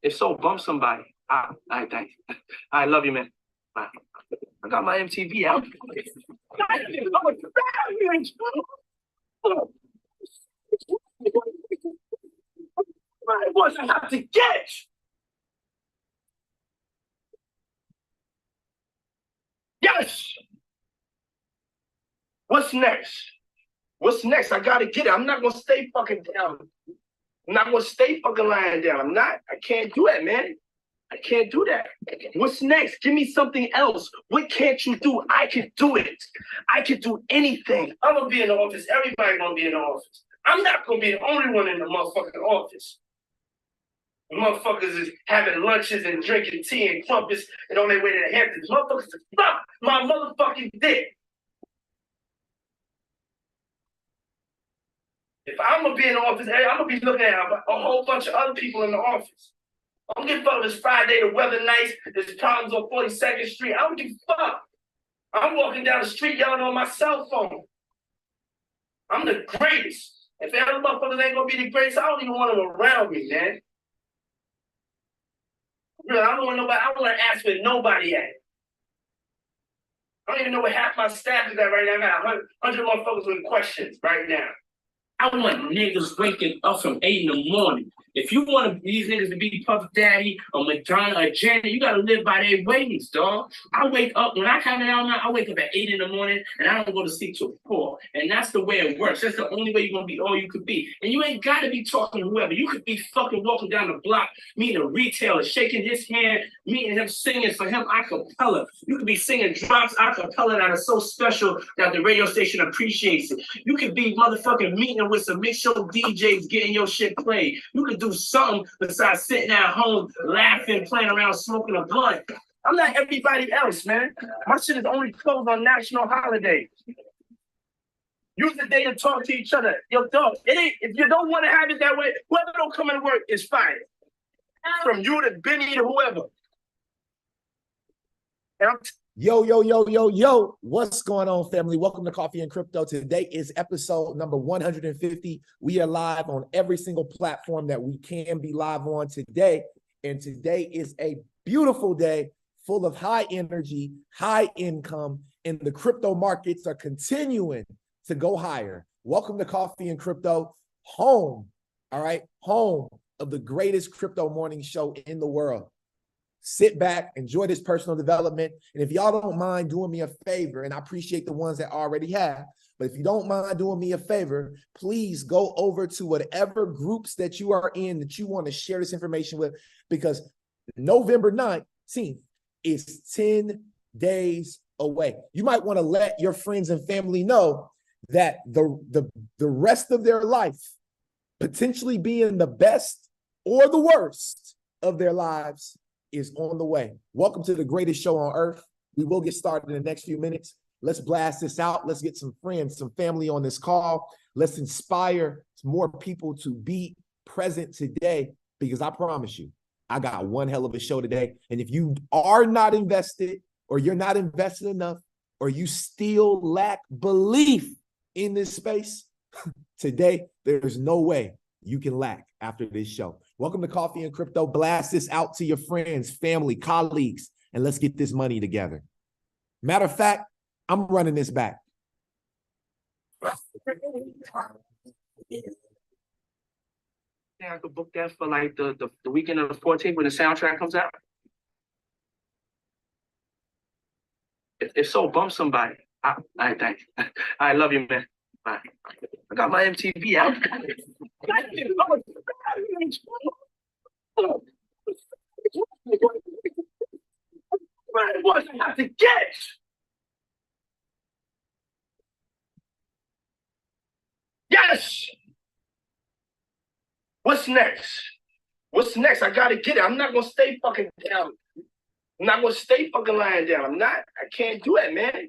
If so, bump somebody. All right, thanks. I love you, man. Bye. I got my MTV out. I wasn't have to get. Yes. What's next? What's next? I gotta get it. I'm not gonna stay fucking down. I'm not gonna stay fucking lying down. I'm not. I can't do that, man. I can't do that. What's next? Give me something else. What can't you do? I can do it. I can do anything. I'm gonna be in the office. Everybody gonna be in the office. I'm not gonna be the only one in the motherfucking office. The motherfuckers is having lunches and drinking tea and crumpets and on their way to the Hamptons. Motherfuckers is fuck my motherfucking dick. If I'm gonna be in the office, I'm gonna be looking at a whole bunch of other people in the office. I don't give a fuck if it's Friday, the weather nice, there's problems on 42nd Street. I don't give a fuck. I'm walking down the street yelling on my cell phone. I'm the greatest. If other motherfuckers ain't gonna be the greatest, I don't even want them around me, man. Really, I don't want nobody, I don't want to ask where nobody at. I don't even know where half my staff is at right now. I got 100 motherfuckers with questions right now. I want niggas waking up from 8 in the morning. If you want these niggas to be Puff Daddy or Madonna or Janet, you gotta live by their ways, dog. I wake up, when I come out now, I wake up at 8 in the morning and I don't go to sleep till 4. And that's the way it works. That's the only way you're gonna be all you could be. And you ain't gotta be talking to whoever. You could be fucking walking down the block, meeting a retailer, shaking his hand, meeting him, singing for him a cappella. You could be singing drops a cappella that are so special that the radio station appreciates it. You could be motherfucking meeting with some mix show DJs getting your shit played. You could do something besides sitting at home, laughing, playing around, smoking a blunt. I'm not everybody else, man. My shit is only closed on national holidays. Use the day to talk to each other. Yo, dog, it ain't, if you don't want to have it that way, whoever don't come into work is fired. From you to Benny to whoever. And Yo, what's going on, family? Welcome to Coffee and Crypto. Today is episode number 150. We are live on every single platform that we can be live on today. And today is a beautiful day full of high energy, high income, and the crypto markets are continuing to go higher. Welcome to Coffee and Crypto, home, all right, home of the greatest crypto morning show in the world. Sit back, enjoy this personal development. And if y'all don't mind doing me a favor, and I appreciate the ones that already have, but if you don't mind doing me a favor, please go over to whatever groups that you are in that you want to share this information with, because November 19th is 10 days away. You might want to let your friends and family know that the rest of their life, potentially being the best or the worst of their lives, is on the way. Welcome to the greatest show on earth. We will get started in the next few minutes. Let's blast this out. Let's get some friends, some family on this call. Let's inspire more people to be present today, because I promise you, I got one hell of a show today. And if you are not invested, or you're not invested enough, or you still lack belief in this space, today, there's no way you can lack after this show. Welcome to Coffee and Crypto. Blast this out to your friends, family, colleagues, and let's get this money together. Matter of fact, I'm running this back. Yeah, I could book that for like the weekend of the 14th when the soundtrack comes out. If so, bump somebody. All right, thanks. I love you, man. Bye. I got my MTV out. I wasn't have to get. Yes. What's next? What's next? I gotta get it. I'm not gonna stay fucking down. I'm not gonna stay fucking lying down. I'm not. I can't do that, man.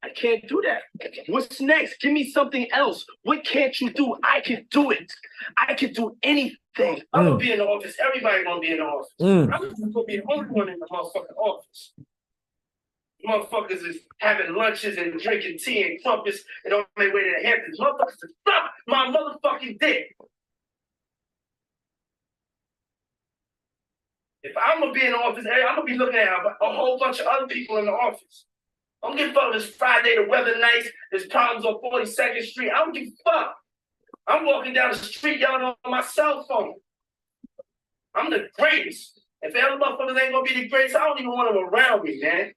I can't do that. What's next? Give me something else. What can't you do? I can do it. I can do anything. I'm gonna be in the office. Everybody gonna be in the office. I'm gonna be the only one in the motherfucking office. Motherfuckers is having lunches and drinking tea and crumpets and on their way to the Hamptons. Motherfuckers is fuck my motherfucking dick. If I'm gonna be in the office, I'm gonna be looking at a whole bunch of other people in the office. I don't give a fuck if it's Friday, the weather nice, there's problems on 42nd Street. I don't give a fuck. I'm walking down the street yelling on my cell phone. I'm the greatest. If the other motherfuckers ain't gonna be the greatest, I don't even want them around me, man.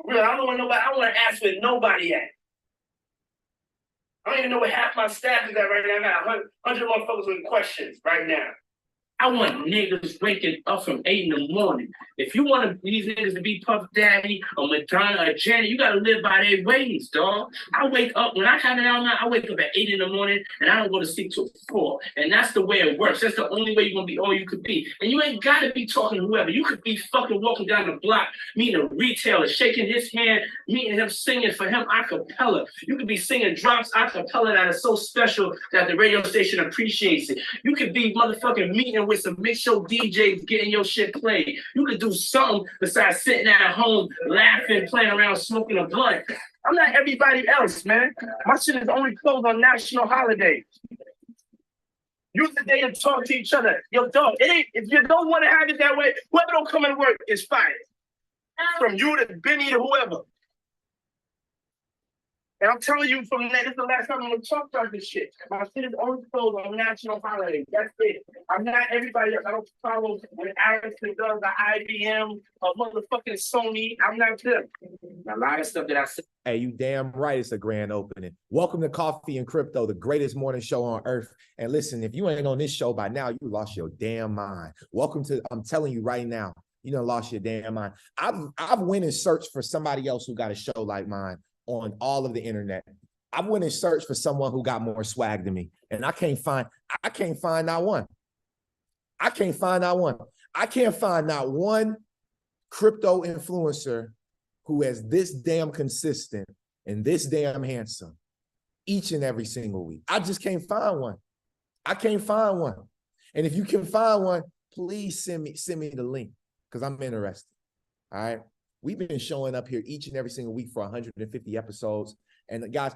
Really, I don't want nobody, I don't want to ask where nobody at. I don't even know where half my staff is at right now. I got 100 motherfuckers with questions right now. I want niggas waking up from 8 in the morning. If you want these niggas to be Puff Daddy or Madonna or Janet, you gotta live by their ways, dog. I wake up, when I have it out now, I wake up at 8 in the morning and I don't go to sleep till 4. And that's the way it works. That's the only way you're gonna be all you could be. And you ain't gotta be talking to whoever. You could be fucking walking down the block, meeting a retailer, shaking his hand, meeting him, singing for him a cappella. You could be singing drops a cappella that is so special that the radio station appreciates it. You could be motherfucking meeting with some mix show DJs getting your shit played. You could do something besides sitting at home, laughing, playing around, smoking a blunt. I'm not everybody else, man. My shit is only closed on national holidays. Use the day to talk to each other. Yo, dog, it ain't, if you don't want to have it that way, whoever don't come and work is fired. From you to Benny to whoever. And I'm telling you from that, this is the last time I'm gonna talk about this shit. My shit is only closed on national holidays. That's it. I'm not everybody else. I don't follow when Ericsson does the IBM or motherfucking Sony. I'm not them. A lot of stuff that I said. Hey, you damn right it's a grand opening. Welcome to Coffee and Crypto, the greatest morning show on earth. And listen, if you ain't on this show by now, you lost your damn mind. Welcome to, I'm telling you right now, you done lost your damn mind. I've went and searched for somebody else who got a show like mine on all of the internet. I went and searched for someone who got more swag than me, and I can't find not one. I can't find not one crypto influencer who is this damn consistent and this damn handsome each and every single week. I just can't find one. I can't find one. And if you can find one, please send me the link because I'm interested. All right. We've been showing up here each and every single week for 150 episodes. And guys,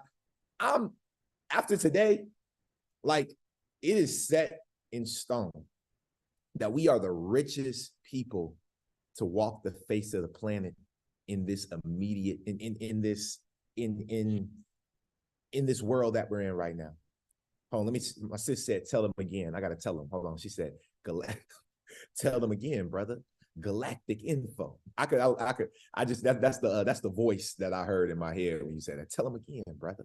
after today, like, it is set in stone that we are the richest people to walk the face of the planet in this immediate, in this world that we're in right now. Hold on, my sis said, tell them again. I gotta tell them. Hold on. She said, tell them again, brother. Galactic info. That's the voice that I heard in my head when you said that. Tell them again, brother.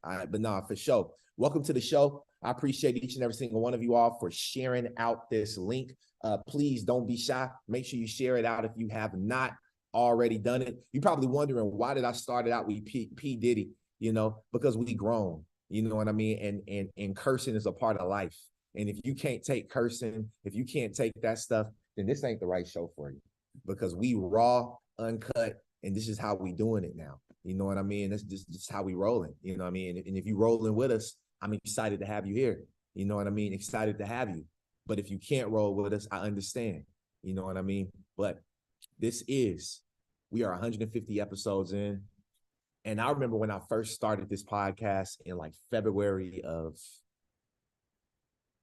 All right, but nah, for sure. Welcome to the show. I appreciate each and every single one of you all for sharing out this link. Please don't be shy. Make sure you share it out if you have not already done it. You're probably wondering, why did I start it out with P. Diddy? You know, because we grown. You know what I mean? And cursing is a part of life. And if you can't take cursing, if you can't take that stuff, then this ain't the right show for you, because we raw, uncut, and this is how we doing it now. You know what I mean? That's just how we rolling. You know what I mean? And if you rolling with us, I'm excited to have you here. You know what I mean? Excited to have you. But if you can't roll with us, I understand. You know what I mean? But we are 150 episodes in. And I remember when I first started this podcast in like February of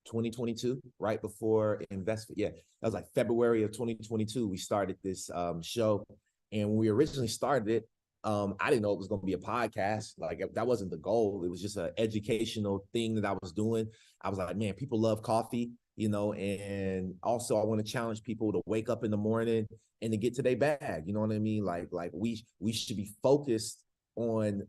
2022, right before investment. Yeah, that was like February of 2022. We started this show, and when we originally started it, I didn't know it was going to be a podcast. Like, that wasn't the goal. It was just an educational thing that I was doing. I was like, man, people love coffee, you know, and also I want to challenge people to wake up in the morning and to get to their bag. You know what I mean? Like we should be focused on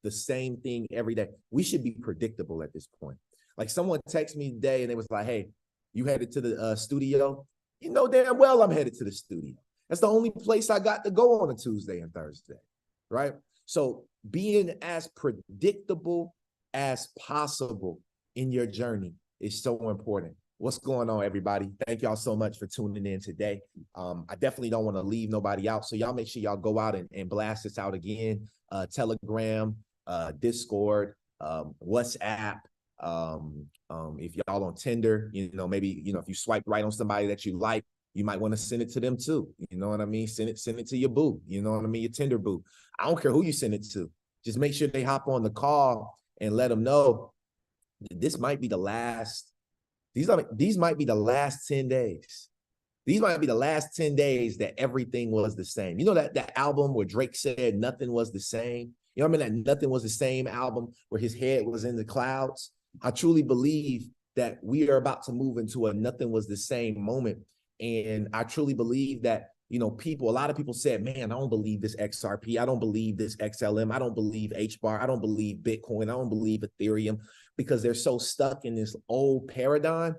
the same thing every day. We should be predictable at this point. Like, someone texted me today and it was like, hey, you headed to the studio? You know damn well I'm headed to the studio. That's the only place I got to go on a Tuesday and Thursday, right? So being as predictable as possible in your journey is so important. What's going on, everybody? Thank y'all so much for tuning in today. I definitely don't want to leave nobody out. So y'all make sure y'all go out and blast this out again. Telegram, Discord, WhatsApp. If y'all on Tinder, you know, maybe, you know, if you swipe right on somebody that you like, you might want to send it to them too. You know what I mean? Send it to your boo. You know what I mean? Your Tinder boo. I don't care who you send it to. Just make sure they hop on the call and let them know this might be the last These might be the last 10 days. These might be the last 10 days that everything was the same. You know that album where Drake said nothing was the same? You know what I mean? That Nothing Was the Same album where his head was in the clouds. I truly believe that we are about to move into a nothing was the same moment. And I truly believe that, a lot of people said, man, I don't believe this XRP. I don't believe this XLM. I don't believe HBAR. I don't believe Bitcoin. I don't believe Ethereum, because they're so stuck in this old paradigm.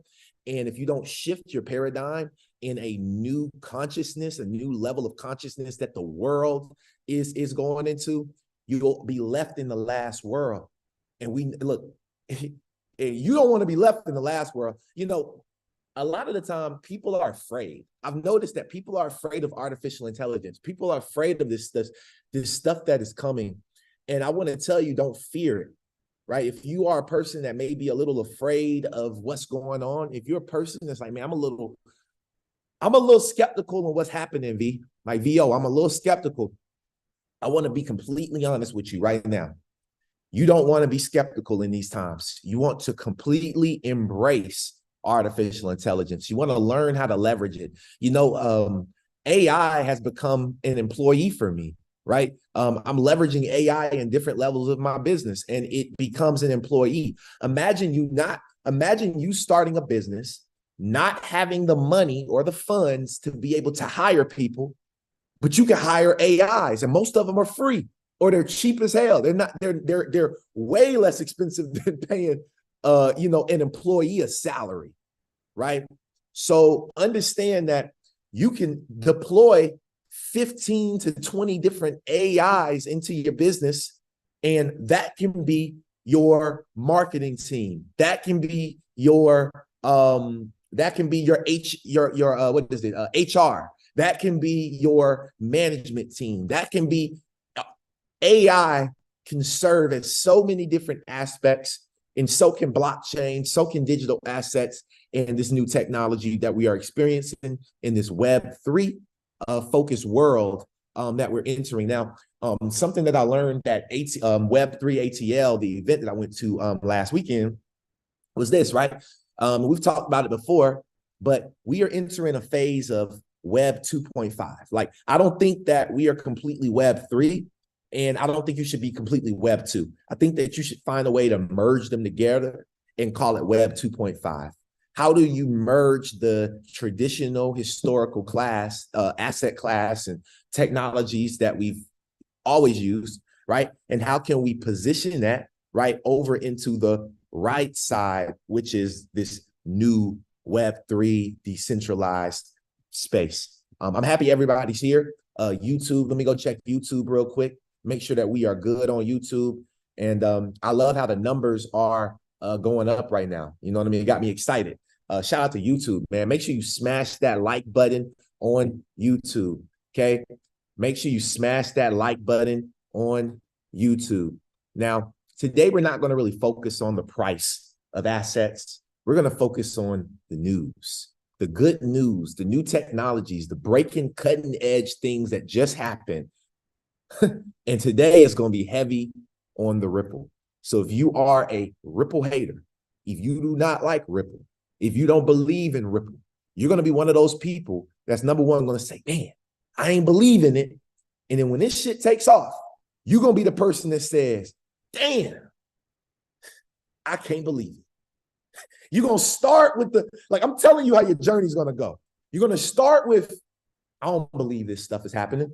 And if you don't shift your paradigm in a new consciousness, a new level of consciousness that the world is going into, you'll be left in the last world. And you don't want to be left in the last world. A lot of the time people are afraid. I've noticed that people are afraid of artificial intelligence. People are afraid of this stuff that is coming. And I want to tell you, don't fear it, right? If you are a person that may be a little afraid of what's going on, if you're a person that's like, man, I'm a little skeptical on what's happening, V. Like, VO, I'm a little skeptical. I want to be completely honest with you right now. You don't want to be skeptical in these times. You want to completely embrace artificial intelligence. You want to learn how to leverage it. AI has become an employee for me, right? I'm leveraging AI in different levels of my business, and it becomes an employee. Imagine you starting a business, not having the money or the funds to be able to hire people, but you can hire AIs, and most of them are free, or they're cheap as hell. They're way less expensive than paying an employee a salary, right? So understand that you can deploy 15 to 20 different AIs into your business, and that can be your marketing team. That can be your HR. That can be your management team. That can be AI can serve as so many different aspects, and so can blockchain, so can digital assets, and this new technology that we are experiencing in this Web3 focused world that we're entering now. Something that I learned at Web3 ATL, the event that I went to last weekend, was this, right? We've talked about it before, but we are entering a phase of Web 2.5. Like, I don't think that we are completely Web 3, and I don't think you should be completely Web 2. I think that you should find a way to merge them together and call it Web 2.5. How do you merge the traditional historical class, asset class, and technologies that we've always used, right? And how can we position that right over into the right side, which is this new Web3 decentralized space? I'm happy everybody's here. YouTube, let me go check YouTube real quick. Make sure that we are good on YouTube. And I love how the numbers are going up right now. You know what I mean? It got me excited. Shout out to YouTube, man. Make sure you smash that like button on YouTube, okay? Make sure you smash that like button on YouTube. Now, today we're not going to really focus on the price of assets. We're going to focus on the news, the good news, the new technologies, the breaking, cutting edge things that just happened. And today is going to be heavy on the Ripple. So if you are a Ripple hater, if you do not like Ripple, if you don't believe in Ripple, you're going to be one of those people that's, number one, going to say, man, I ain't believing it. And then when this shit takes off, you're going to be the person that says, damn, I can't believe it. You're going to start with I'm telling you how your journey's going to go. You're going to start with, I don't believe this stuff is happening.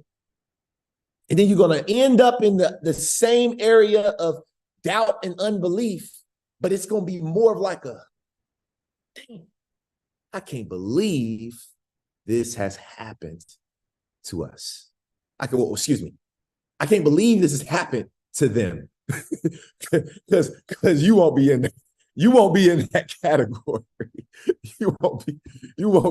And then you're going to end up in the same area of doubt and unbelief, but it's going to be more of like a, dang, I can't believe this has happened to us. I can't believe this has happened to them. Because you won't be in that category. You won't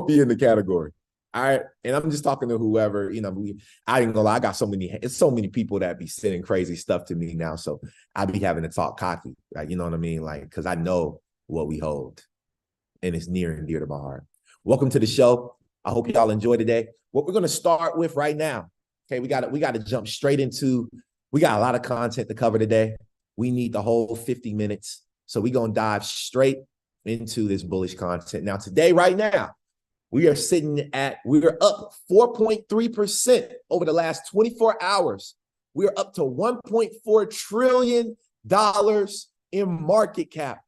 be in the category. All right. And I'm just talking to whoever, I ain't gonna lie, it's so many people that be sending crazy stuff to me now. So I be having to talk cocky, right? You know what I mean? Like, because I know what we hold, and it's near and dear to my heart. Welcome to the show. I hope y'all enjoy today. What we're gonna start with right now. Okay, we got to jump straight into. We got a lot of content to cover today. We need the whole 50 minutes. So we're gonna dive straight into this bullish content. Now, today, right now, we're up 4.3% over the last 24 hours. We're up to $1.4 trillion in market cap.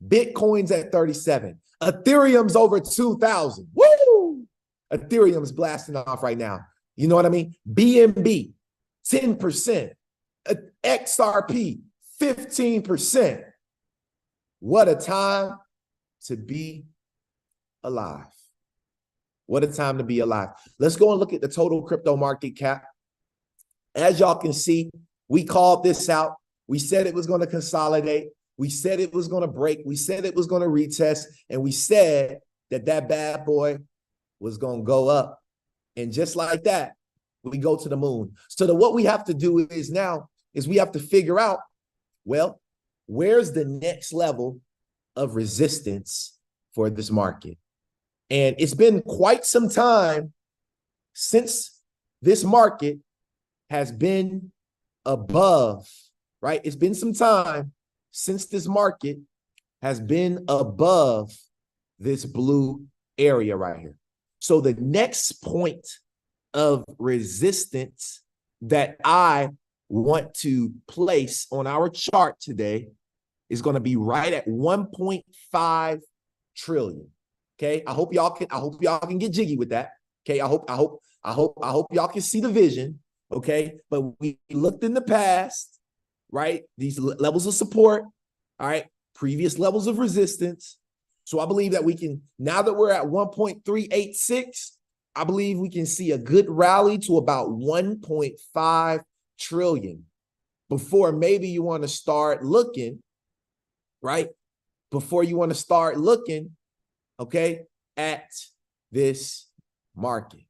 Bitcoin's at 37. Ethereum's over 2,000. Woo! Ethereum's blasting off right now. You know what I mean? BNB, 10%. XRP, 15%. What a time to be alive. What a time to be alive. Let's go and look at the total crypto market cap. As y'all can see, we called this out. We said it was going to consolidate. We said it was going to break. We said it was going to retest. And we said that that bad boy was going to go up. And just like that, we go to the moon. So what we have to do is now is we have to figure out, well, where's the next level of resistance for this market? And it's been quite some time since this market has been above, right? It's been some time since this market has been above this blue area right here. So the next point of resistance that I want to place on our chart today is going to be right at 1.5 trillion. Okay, I hope y'all can get jiggy with that. Okay, I hope y'all can see the vision. Okay, but we looked in the past, right? These levels of support, all right, previous levels of resistance. So I believe that we can, now that we're at 1.386, I believe we can see a good rally to about 1.5 trillion before maybe you want to start looking, right? Before you want to start looking, okay, at this market,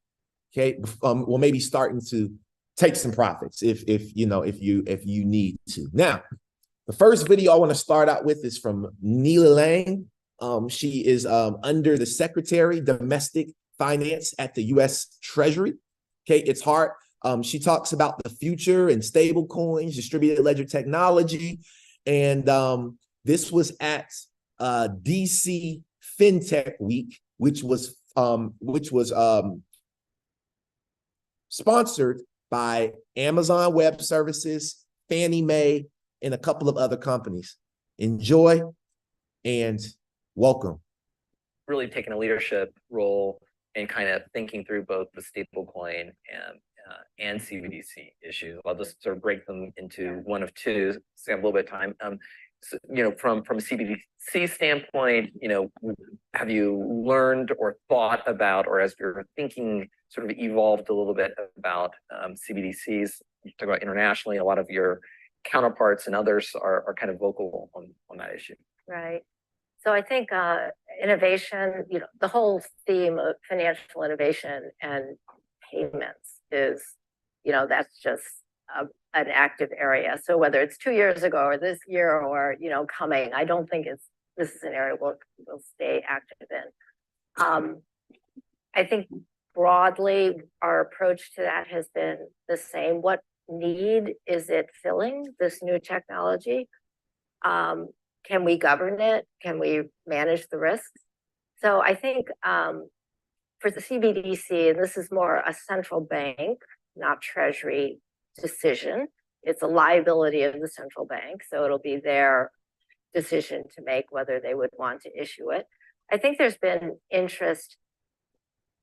okay? Well, maybe starting to take some profits if you need to. Now, the first video I want to start out with is from Neela Lang. She is under the Secretary Domestic Finance at the U.S. Treasury. Okay, it's hard. She talks about the future and stable coins, distributed ledger technology, and this was at DC FinTech Week, which was sponsored by Amazon Web Services, Fannie Mae, and a couple of other companies. Enjoy and welcome. Really taking a leadership role and kind of thinking through both the stablecoin and CBDC issues. I'll just sort of break them into one of two, so I have a little bit of time. So, from a CBDC standpoint, have you learned or thought about, or as your thinking sort of evolved a little bit about CBDCs? You talk about internationally, a lot of your counterparts and others are kind of vocal on that issue. Right. So I think innovation, the whole theme of financial innovation and payments is, that's just an active area. So whether it's 2 years ago or this year or, coming, I don't think this is an area we'll stay active in. I think broadly, our approach to that has been the same. What need is it filling, this new technology? Can we govern it? Can we manage the risks? So I think for the CBDC, and this is more a central bank, not treasury decision. It's a liability of the central bank. So it'll be their decision to make whether they would want to issue it. I think there's been interest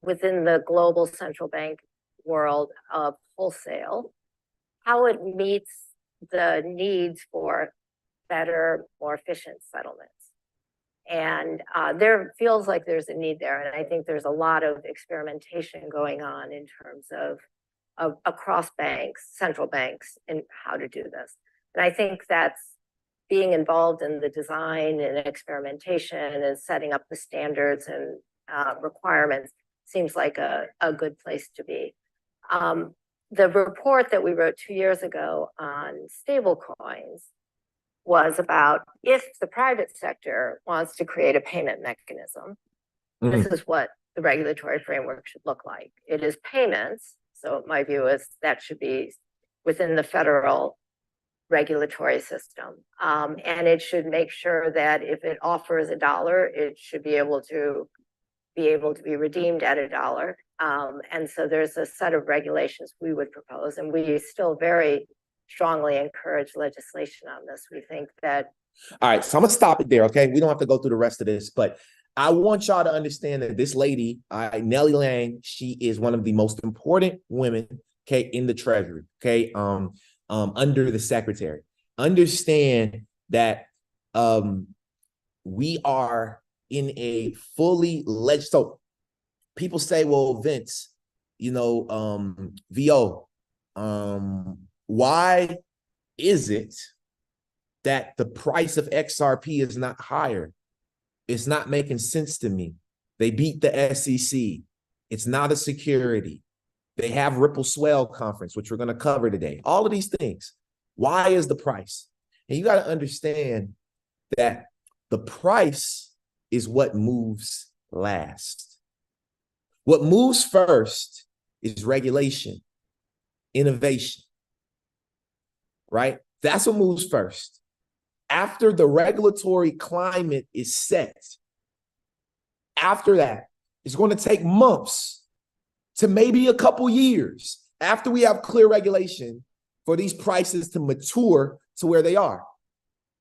within the global central bank world of wholesale, how it meets the needs for better, more efficient settlements. And there feels like there's a need there. And I think there's a lot of experimentation going on in terms of across banks, central banks, and how to do this. And I think that's being involved in the design and experimentation and setting up the standards and requirements seems like a good place to be. The report that we wrote 2 years ago on stablecoins was about if the private sector wants to create a payment mechanism, this is what the regulatory framework should look like. It is payments. So my view is that should be within the federal regulatory system. And it should make sure that if it offers $1, it should be able to be redeemed at $1. And so there's a set of regulations we would propose, and we still very strongly encourage legislation on this. We think that. All right, so I'm gonna stop it there, okay? We don't have to go through the rest of this, but I want y'all to understand that this lady, Nellie Lang, she is one of the most important women, okay, in the Treasury, okay, under the Secretary. Understand that we are in a fully so people say, well, Vince, you know, VO, why is it that the price of XRP is not higher? It's not making sense to me. They beat the SEC. It's not a security. They have Ripple Swell conference, which we're going to cover today. All of these things. Why is the price? And you got to understand that the price is what moves last. What moves first is regulation, innovation, right? That's what moves first. After the regulatory climate is set, after that, it's going to take months to maybe a couple years after we have clear regulation for these prices to mature to where they are.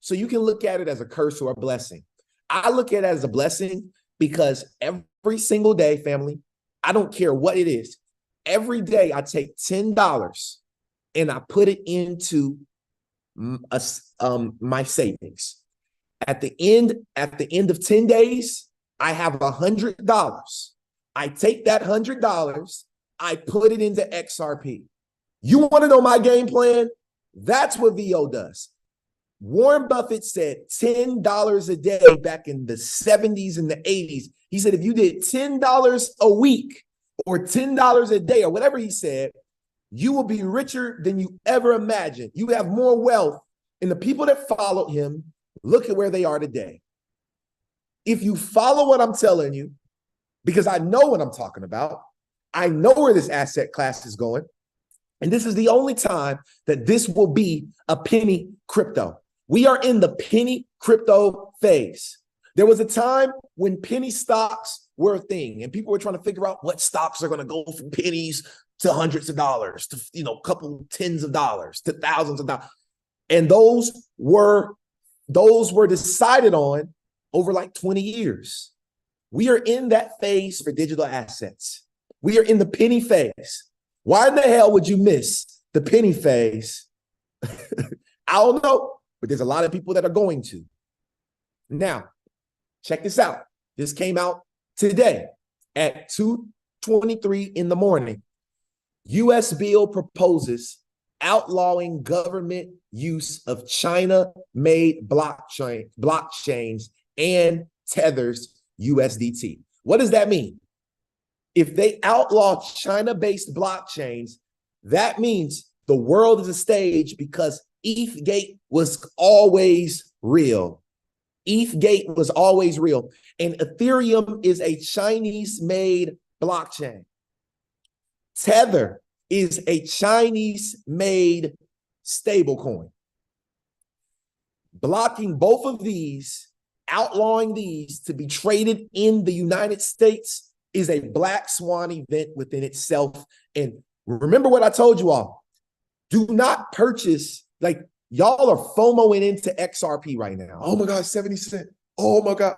So you can look at it as a curse or a blessing. I look at it as a blessing because every single day, family, I don't care what it is. Every day I take $10 and I put it into my savings. At the end of 10 days, I have $100. I take that $100, I put it into XRP. You want to know my game plan? That's what VO does. Warren Buffett said $10 a day back in the 70s and the 80s. He said, if you did $10 a week or $10 a day or whatever he said, you will be richer than you ever imagined. You have more wealth. And the people that followed him, look at where they are today. If you follow what I'm telling you, because I know what I'm talking about, I know where this asset class is going, and this is the only time that this will be a penny crypto. We are in the penny crypto phase. There was a time when penny stocks were a thing, and people were trying to figure out what stocks are going to go from pennies to hundreds of dollars, to, you know, a couple tens of dollars, to thousands of dollars. And those were decided on over like 20 years. We are in that phase for digital assets. We are in the penny phase. Why in the hell would you miss the penny phase? I don't know, but there's a lot of people that are going to. Now, check this out. This came out today at 2:23 in the morning. U.S. bill proposes outlawing government use of China-made blockchains and Tether's USDT. What does that mean? If they outlaw China-based blockchains, that means the world is a stage because ETHgate was always real. ETHgate was always real. And Ethereum is a Chinese-made blockchain. Tether is a Chinese-made stablecoin. Blocking both of these, outlawing these to be traded in the United States is a black swan event within itself. And remember what I told you all. Do not purchase, like, y'all are FOMOing into XRP right now. Oh my God, 70 cents. Oh my God.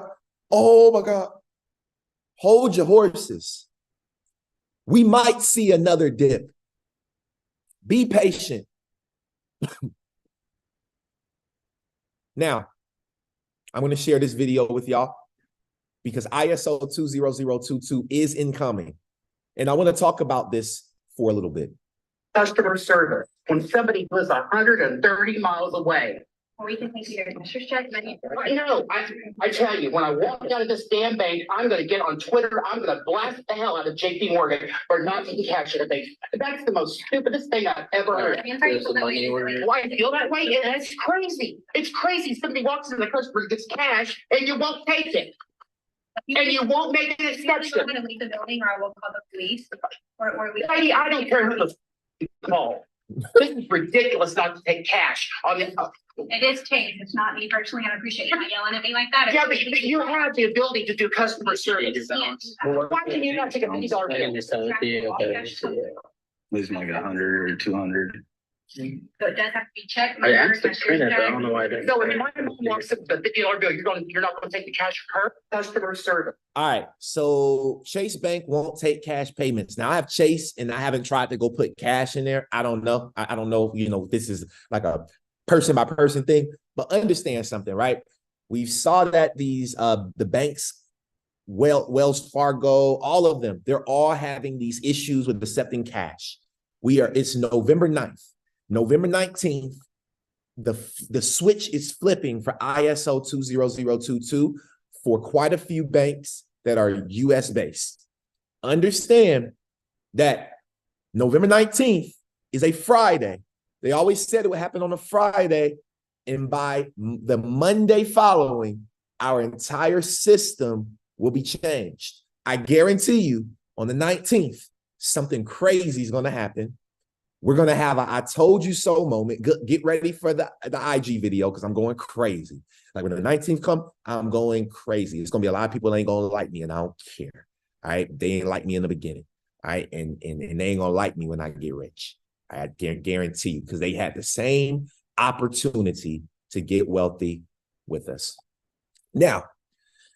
Oh my God. Hold your horses. We might see another dip. Be patient. Now, I'm going to share this video with y'all because ISO 20022 is incoming. And I want to talk about this for a little bit. Customer service when somebody was 130 miles away. Or we can take your commissioner's check. I tell you, when I walk out of this damn bank, I'm going to get on Twitter. I'm going to blast the hell out of JP Morgan for not taking cash at a bank. That's the most stupidest thing I've ever heard. Why I feel that way? And it's crazy. It's crazy. Somebody walks into the customer, gets cash, and you won't take it. And you won't make an exception. I'm going to leave the building, or I will call the police. Or we. I don't care who the call. This is ridiculous not to take cash on the, It is changed. It's not me personally. I appreciate you not yelling at me like that. yeah, but you have the ability to do customer service. Why can you not take a $50 bill? Lose like 100 or 200. So it does have to be checked. I asked the trainer, but I don't know why I didn't. No, if my mom wants the $50 bill, you're not gonna take the cash from her, customer service. All right, so Chase Bank won't take cash payments. Now I have Chase and I haven't tried to go put cash in there. I don't know. I don't know, this is like a person by person thing, but understand something, right? We saw that these the banks, Wells Fargo, all of them, they're all having these issues with accepting cash. It's November 9th. November 19th, the switch is flipping for ISO 20022 for quite a few banks that are US based. Understand that November 19th is a Friday. They always said it would happen on a Friday, and by the Monday following, our entire system will be changed. I guarantee you on the 19th, something crazy is going to happen. We're going to have a I told you so moment. Get ready for the IG video because I'm going crazy. Like when the 19th come, I'm going crazy. It's going to be a lot of people that ain't going to like me, and I don't care. All right. They ain't like me in the beginning. All right. And they ain't going to like me when I get rich. I guarantee you, because they had the same opportunity to get wealthy with us. Now,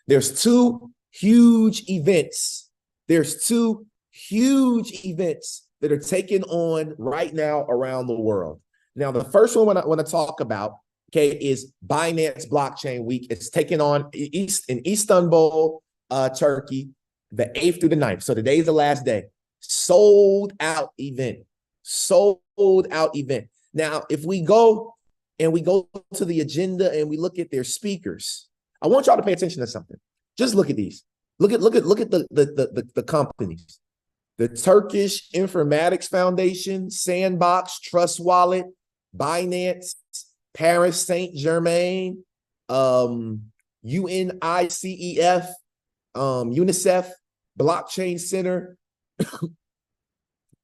there's two huge events. There's two huge events that are taking on right now around the world. Now, the first one I want to talk about, okay, is Binance Blockchain Week. It's taking on in Istanbul, Turkey, the 8th through the 9th. So today's the last day. Sold out event. Sold out event. Now, if we go to the agenda and we look at their speakers, I want y'all to pay attention to something. Just look at these. Look at the companies. The Turkish Informatics Foundation, Sandbox, Trust Wallet, Binance, Paris Saint-Germain, UNICEF, UNICEF, Blockchain Center,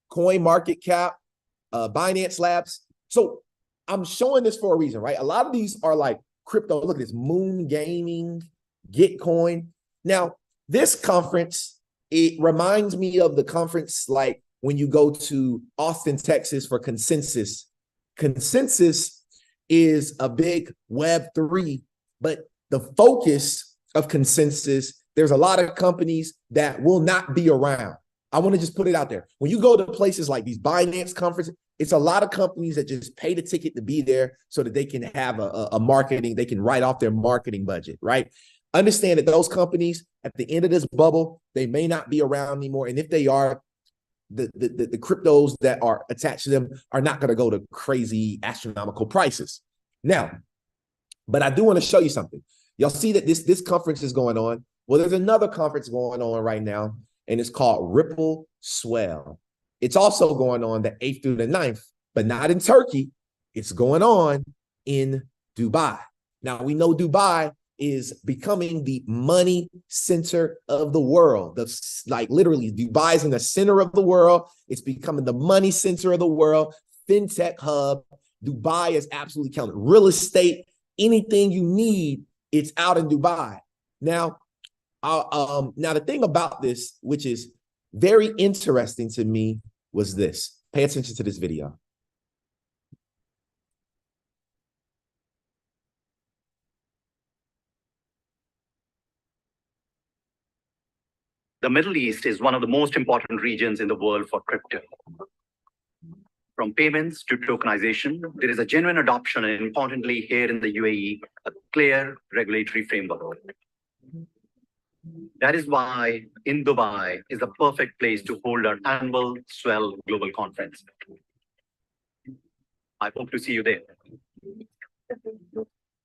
Coin Market Cap, Binance Labs. So I'm showing this for a reason, right? A lot of these are like crypto. Look at this, Moon Gaming, Gitcoin. Now, this conference, it reminds me of the conference like when you go to Austin, Texas for Consensus. Consensus is a big Web3, but the focus of Consensus, there's a lot of companies that will not be around. I want to just put it out there. When you go to places like these Binance conferences, it's a lot of companies that just pay the ticket to be there so that they can have a marketing, they can write off their marketing budget, right? Understand that those companies at the end of this bubble, they may not be around anymore. And if they are, the cryptos that are attached to them are not going to go to crazy astronomical prices. Now, but I do want to show you something. Y'all see that this conference is going on. Well, there's another conference going on right now, and it's called Ripple Swell. It's also going on the 8th through the 9th, but not in Turkey. It's going on in Dubai. Now, we know Dubai is becoming the money center of the world. Like literally, Dubai is in the center of the world. It's becoming the money center of the world, fintech hub. Dubai is absolutely killing it. Real estate, anything you need, it's out in Dubai. Now, now the thing about this, which is very interesting to me, was this. Pay attention to this video. The Middle East is one of the most important regions in the world for crypto. From payments to tokenization, there is a genuine adoption, and importantly, here in the UAE, a clear regulatory framework. That is why in Dubai is the perfect place to hold our annual Swell Global Conference. I hope to see you there.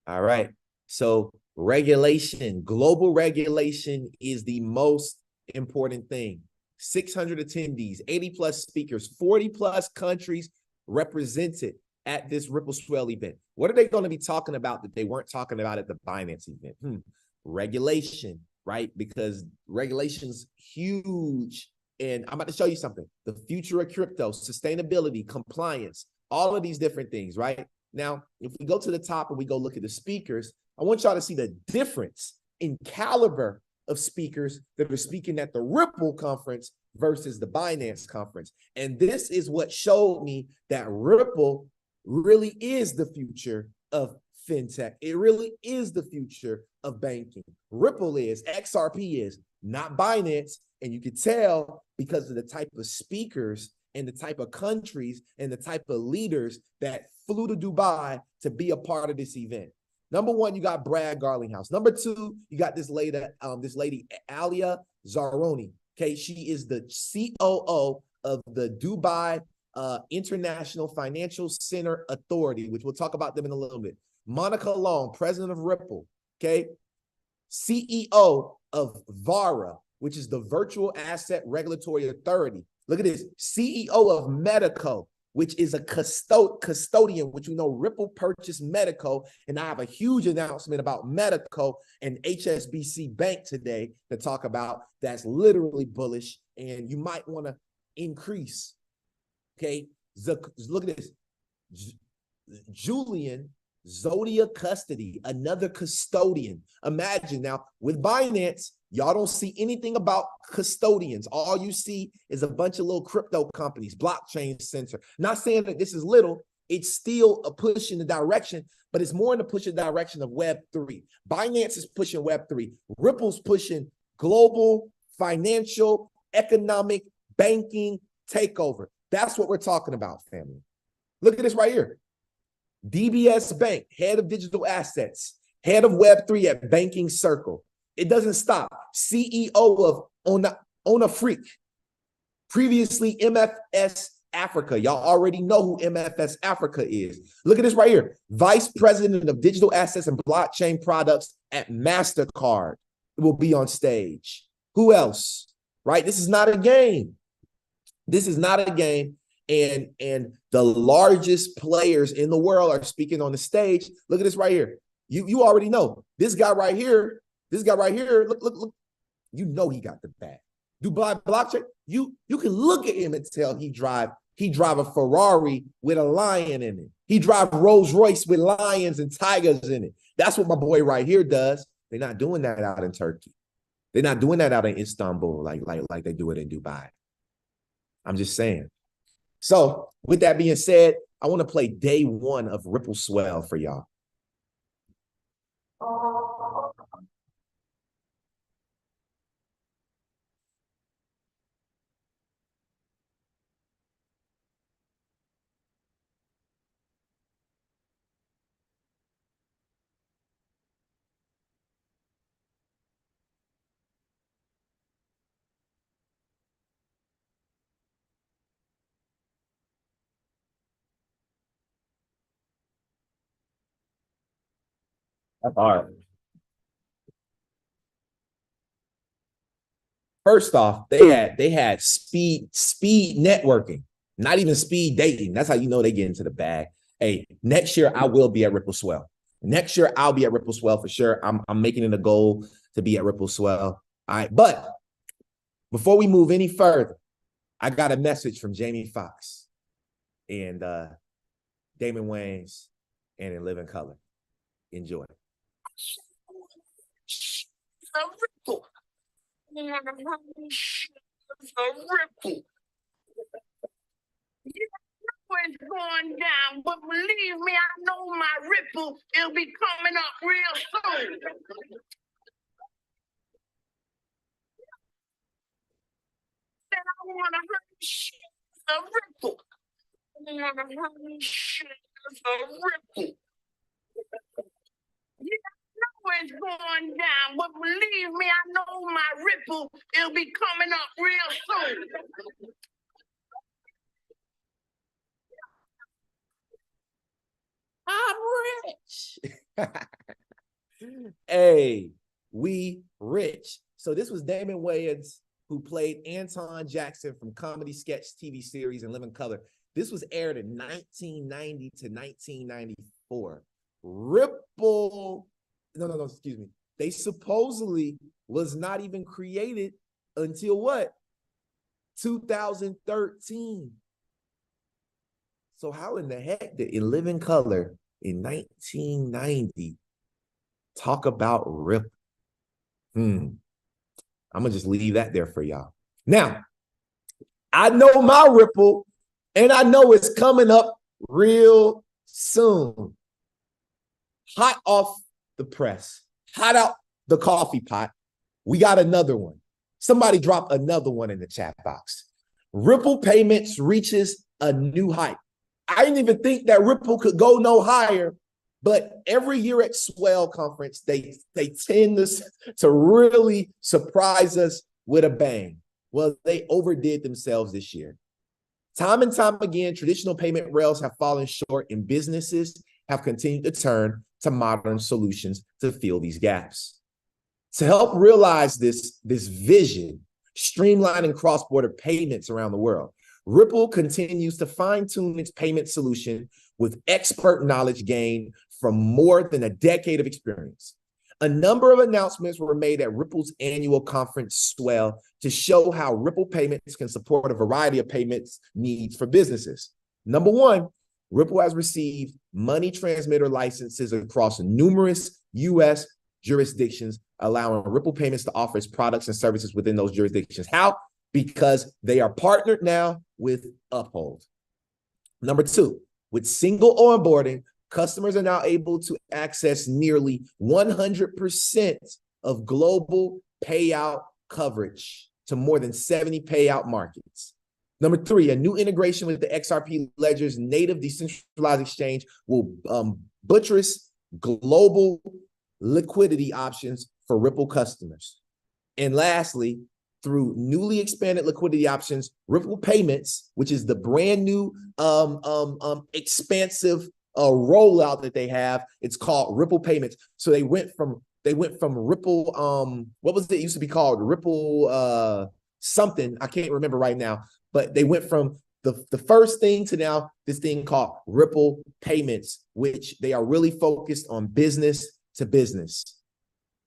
All right. So regulation, global regulation is the most important thing. 600 attendees, 80 plus speakers, 40 plus countries represented at this Ripple Swell event. What are they going to be talking about that they weren't talking about at the Binance event? Regulation, right? Because regulation's huge And I'm about to show you something. The future of crypto, sustainability, compliance, all of these different things, right? Now, if we go to the top and we go look at the speakers, I want y'all to see the difference in caliber of speakers that are speaking at the Ripple conference versus the Binance conference. And this is what showed me that Ripple really is the future of fintech. It really is the future of banking. Ripple is, XRP is, not Binance. And you could tell because of the type of speakers and the type of countries and the type of leaders that flew to Dubai to be a part of this event. Number one, you got Brad Garlinghouse. Number two, you got this lady, Alia Zaroni. Okay, she is the COO of the Dubai International Financial Center Authority, which we'll talk about them in a little bit. Monica Long, president of Ripple. Okay, CEO of VARA, which is the Virtual Asset Regulatory Authority. Look at this, CEO of Medico, which is a custodian, which we know Ripple purchased Medico. And I have a huge announcement about Medico and HSBC Bank today to talk about that's literally bullish. And you might want to increase, okay? Look at this, Julian Zodia Custody, another custodian. Imagine now with Binance, y'all don't see anything about custodians. All you see is a bunch of little crypto companies, blockchain center. Not saying that this is little, it's still a push in the direction, but it's more in the push in the direction of Web3. Binance is pushing Web3. Ripple's pushing global, financial, economic, banking takeover. That's what we're talking about, family. Look at this right here. DBS Bank, head of digital assets, head of Web3 at Banking Circle. It doesn't stop. CEO of Ona Freak, previously MFS Africa. Y'all already know who MFS Africa is. Look at this right here. Vice President of Digital Assets and Blockchain Products at MasterCard will be on stage. Who else? Right? This is not a game. This is not a game. And the largest players in the world are speaking on the stage. Look at this right here. You already know. This guy right here, look. You know he got the bag. Dubai blockchain, you can look at him and tell he drive a Ferrari with a lion in it. He drive Rolls Royce with lions and tigers in it. That's what my boy right here does. They're not doing that out in Turkey. They're not doing that out in Istanbul like they do it in Dubai. I'm just saying. So with that being said, I want to play day one of Ripple Swell for y'all. That's hard. First off, they had speed networking, not even speed dating. That's how you know they get into the bag. Hey, next year I will be at Ripple Swell. Next year I'll be at Ripple Swell for sure. I'm making it a goal to be at Ripple Swell. All right, but before we move any further, I got a message from Jamie Foxx and Damon Wayans and in Living Color. Enjoy. Ripple. Ripple. You know it's going down, but believe me, I know my Ripple, it'll be coming up real soon. Then I want to hear a Ripple. Ripple. You know it's going down, but believe me, I know my Ripple, it'll be coming up real soon. I'm rich. Hey, we rich. So this was Damon Wayans, who played Anton Jackson from comedy sketch TV series and Living Color. This was aired in 1990 to 1994. Ripple, no, excuse me. They supposedly was not even created until what? 2013. So how in the heck did In Living Color in 1990 talk about Ripple? I'm gonna just leave that there for y'all. Now, I know my Ripple, and I know it's coming up real soon. Hot off the press, hot out the coffee pot. We got another one. Somebody drop another one in the chat box. Ripple payments reaches a new height. I didn't even think that Ripple could go no higher, but every year at Swell conference, they tend to really surprise us with a bang. Well, they overdid themselves this year. Time and time again, traditional payment rails have fallen short and businesses have continued to turn to modern solutions to fill these gaps. To help realize this vision, streamlining cross-border payments around the world, Ripple continues to fine-tune its payment solution with expert knowledge gained from more than a decade of experience. A number of announcements were made at Ripple's annual conference, Swell, to show how Ripple payments can support a variety of payments needs for businesses. Number one, Ripple has received money transmitter licenses across numerous U.S. jurisdictions, allowing Ripple payments to offer its products and services within those jurisdictions. How? Because they are partnered now with Uphold. Number two, with single onboarding, customers are now able to access nearly 100% of global payout coverage to more than 70 payout markets. Number three, a new integration with the XRP Ledger's native decentralized exchange will buttress global liquidity options for Ripple customers. And lastly, through newly expanded liquidity options, Ripple Payments, which is the brand new expansive rollout that they have, it's called Ripple Payments. So they went from Ripple, what was it used to be called? Ripple something, I can't remember right now, but they went from the first thing to now this thing called Ripple Payments, which they are really focused on business to business.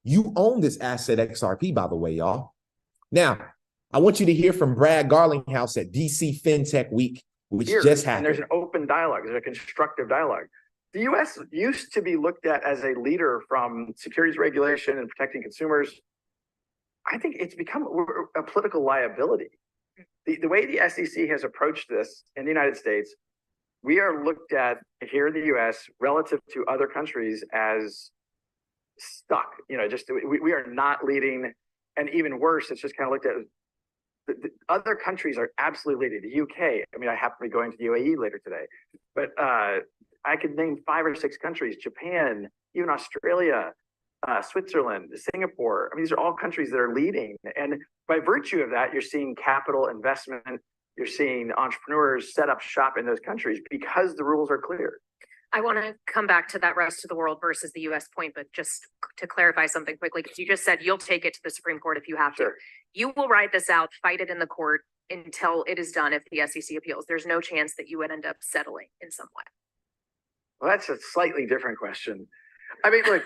You own this asset XRP, by the way, y'all. Now, I want you to hear from Brad Garlinghouse at DC FinTech Week, which just happened. And there's an open dialogue, there's a constructive dialogue. The US used to be looked at as a leader from securities regulation and protecting consumers. I think it's become a political liability. The way the SEC has approached this in the United States, we are looked at here in the US relative to other countries as stuck. You know, just we are not leading, and even worse, it's just kind of looked at. The other countries are absolutely leading. The UK, I mean, I happen to be going to the UAE later today, but I could name 5 or 6 countries, Japan, even Australia, Switzerland, Singapore. I mean, these are all countries that are leading. And by virtue of that, you're seeing capital investment, you're seeing entrepreneurs set up shop in those countries because the rules are clear. I want to come back to that rest of the world versus the US point, but just to clarify something quickly, because you just said you'll take it to the Supreme Court if you have to. You will ride this out, fight it in the court until it is done if the SEC appeals. There's no chance that you would end up settling in some way. Well, that's a slightly different question. I mean, look,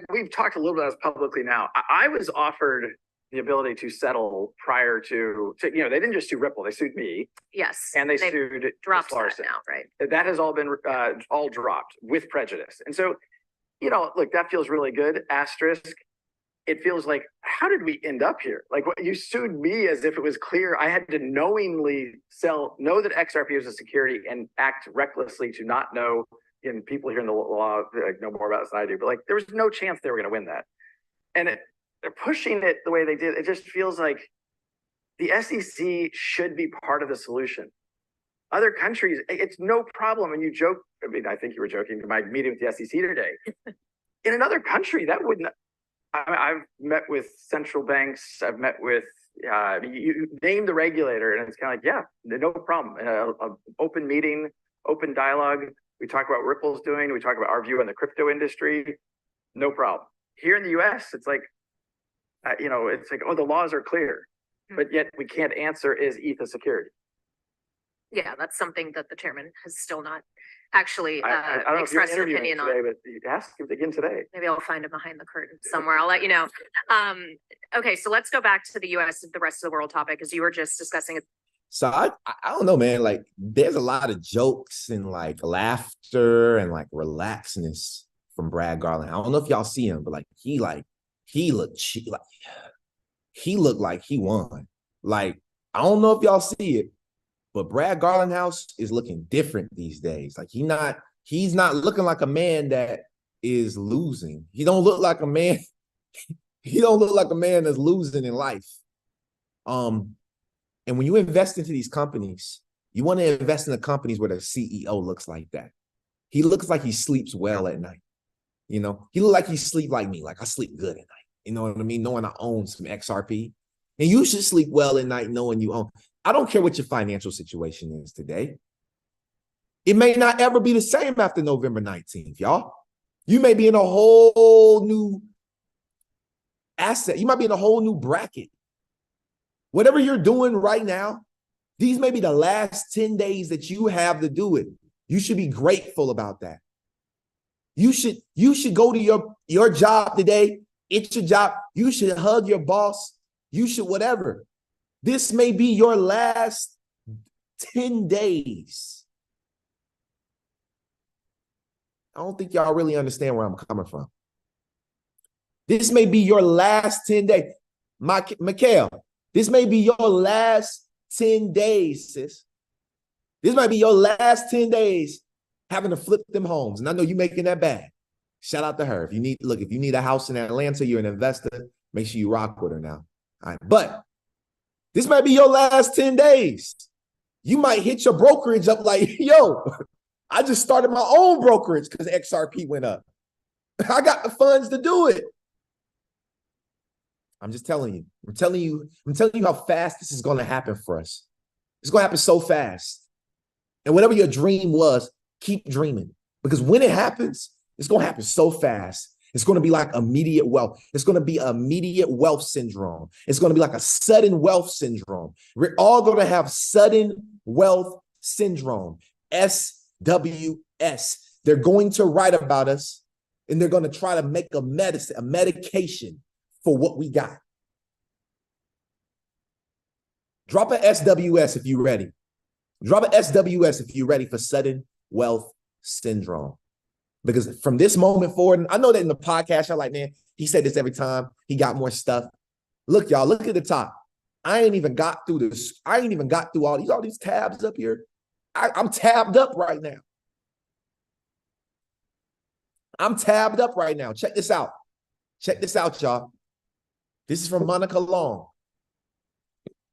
we've talked a little bit about this publicly now. I was offered the ability to settle prior to they didn't just sue Ripple, they sued me. Yes. And they sued dropped that now, right? That has all been all dropped with prejudice. And so, look, that feels really good. Asterisk. It feels like, how did we end up here? Like, what you sued me as if it was clear I had to knowingly know that XRP was a security and act recklessly to not know. And people here in the law know more about this than I do, but there was no chance they were going to win that. And they're pushing it the way they did. It just feels like the SEC should be part of the solution. Other countries, it's no problem. And you joke, I mean, I think you were joking in my meeting with the SEC today. In another country, that wouldn't. I've met with central banks. I've met with, you name the regulator, and it's kind of like, yeah, no problem. An open meeting, open dialogue. We talk about what Ripple's doing. We talk about our view on the crypto industry. No problem. Here in the US, it's like, it's like, oh, the laws are clear, but yet we can't answer, is ETH a security? Yeah, that's something that the chairman has still not actually I don't know if you're expressed an interviewing opinion on. today, but you ask him again today. Maybe I'll find him behind the curtain somewhere. I'll let you know. Okay, so let's go back to the US, the rest of the world topic, because you were just discussing it. So I don't know, man. Like, there's a lot of jokes and like laughter and like relaxedness from Brad Garland. I don't know if y'all see him, but he looked like he won. Like, I don't know if y'all see it, but Brad Garland house is looking different these days. Like, he's not looking like a man that is losing. He don't look like a man. He don't look like a man that's losing in life. And when you invest into these companies, you want to invest in the companies where the CEO looks like that. He looks like he sleeps well at night. You know, he look like he sleep like me, like I sleep good at night. You know what I mean? Knowing I own some XRP. And you should sleep well at night knowing you own. I don't care what your financial situation is today. It may not ever be the same after November 19th, y'all. You may be in a whole new asset. You might be in a whole new bracket. Whatever you're doing right now, these may be the last 10 days that you have to do it. You should be grateful about that. You should go to your job today. It's your job. You should hug your boss. You should whatever. This may be your last 10 days. I don't think y'all really understand where I'm coming from. This may be your last 10 days. Mikhail, this may be your last 10 days, sis. This might be your last 10 days having to flip them homes. And I know you're making that bag. Shout out to her. If you need a house in Atlanta, you're an investor, make sure you rock with her now. All right. But this might be your last 10 days. You might hit your brokerage up like, yo, I just started my own brokerage because XRP went up. I got the funds to do it. I'm just telling you. I'm telling you how fast this is going to happen for us. It's going to happen so fast. And whatever your dream was, keep dreaming. Because when it happens, it's going to happen so fast. It's going to be like immediate wealth. It's going to be immediate wealth syndrome. It's going to be like a sudden wealth syndrome. We're all going to have sudden wealth syndrome. SWS. They're going to write about us and they're going to try to make a medication for what we got. Drop an SWS if you're ready. Drop an SWS if you're ready for sudden wealth syndrome. Because from this moment forward, and I know that in the podcast, y'all like, man, he said this every time. He got more stuff. Look, y'all, look at the top. I ain't even got through this. I ain't even got through all these tabs up here. I'm tabbed up right now. I'm tabbed up right now. Check this out. Check this out, y'all. This is from Monica Long.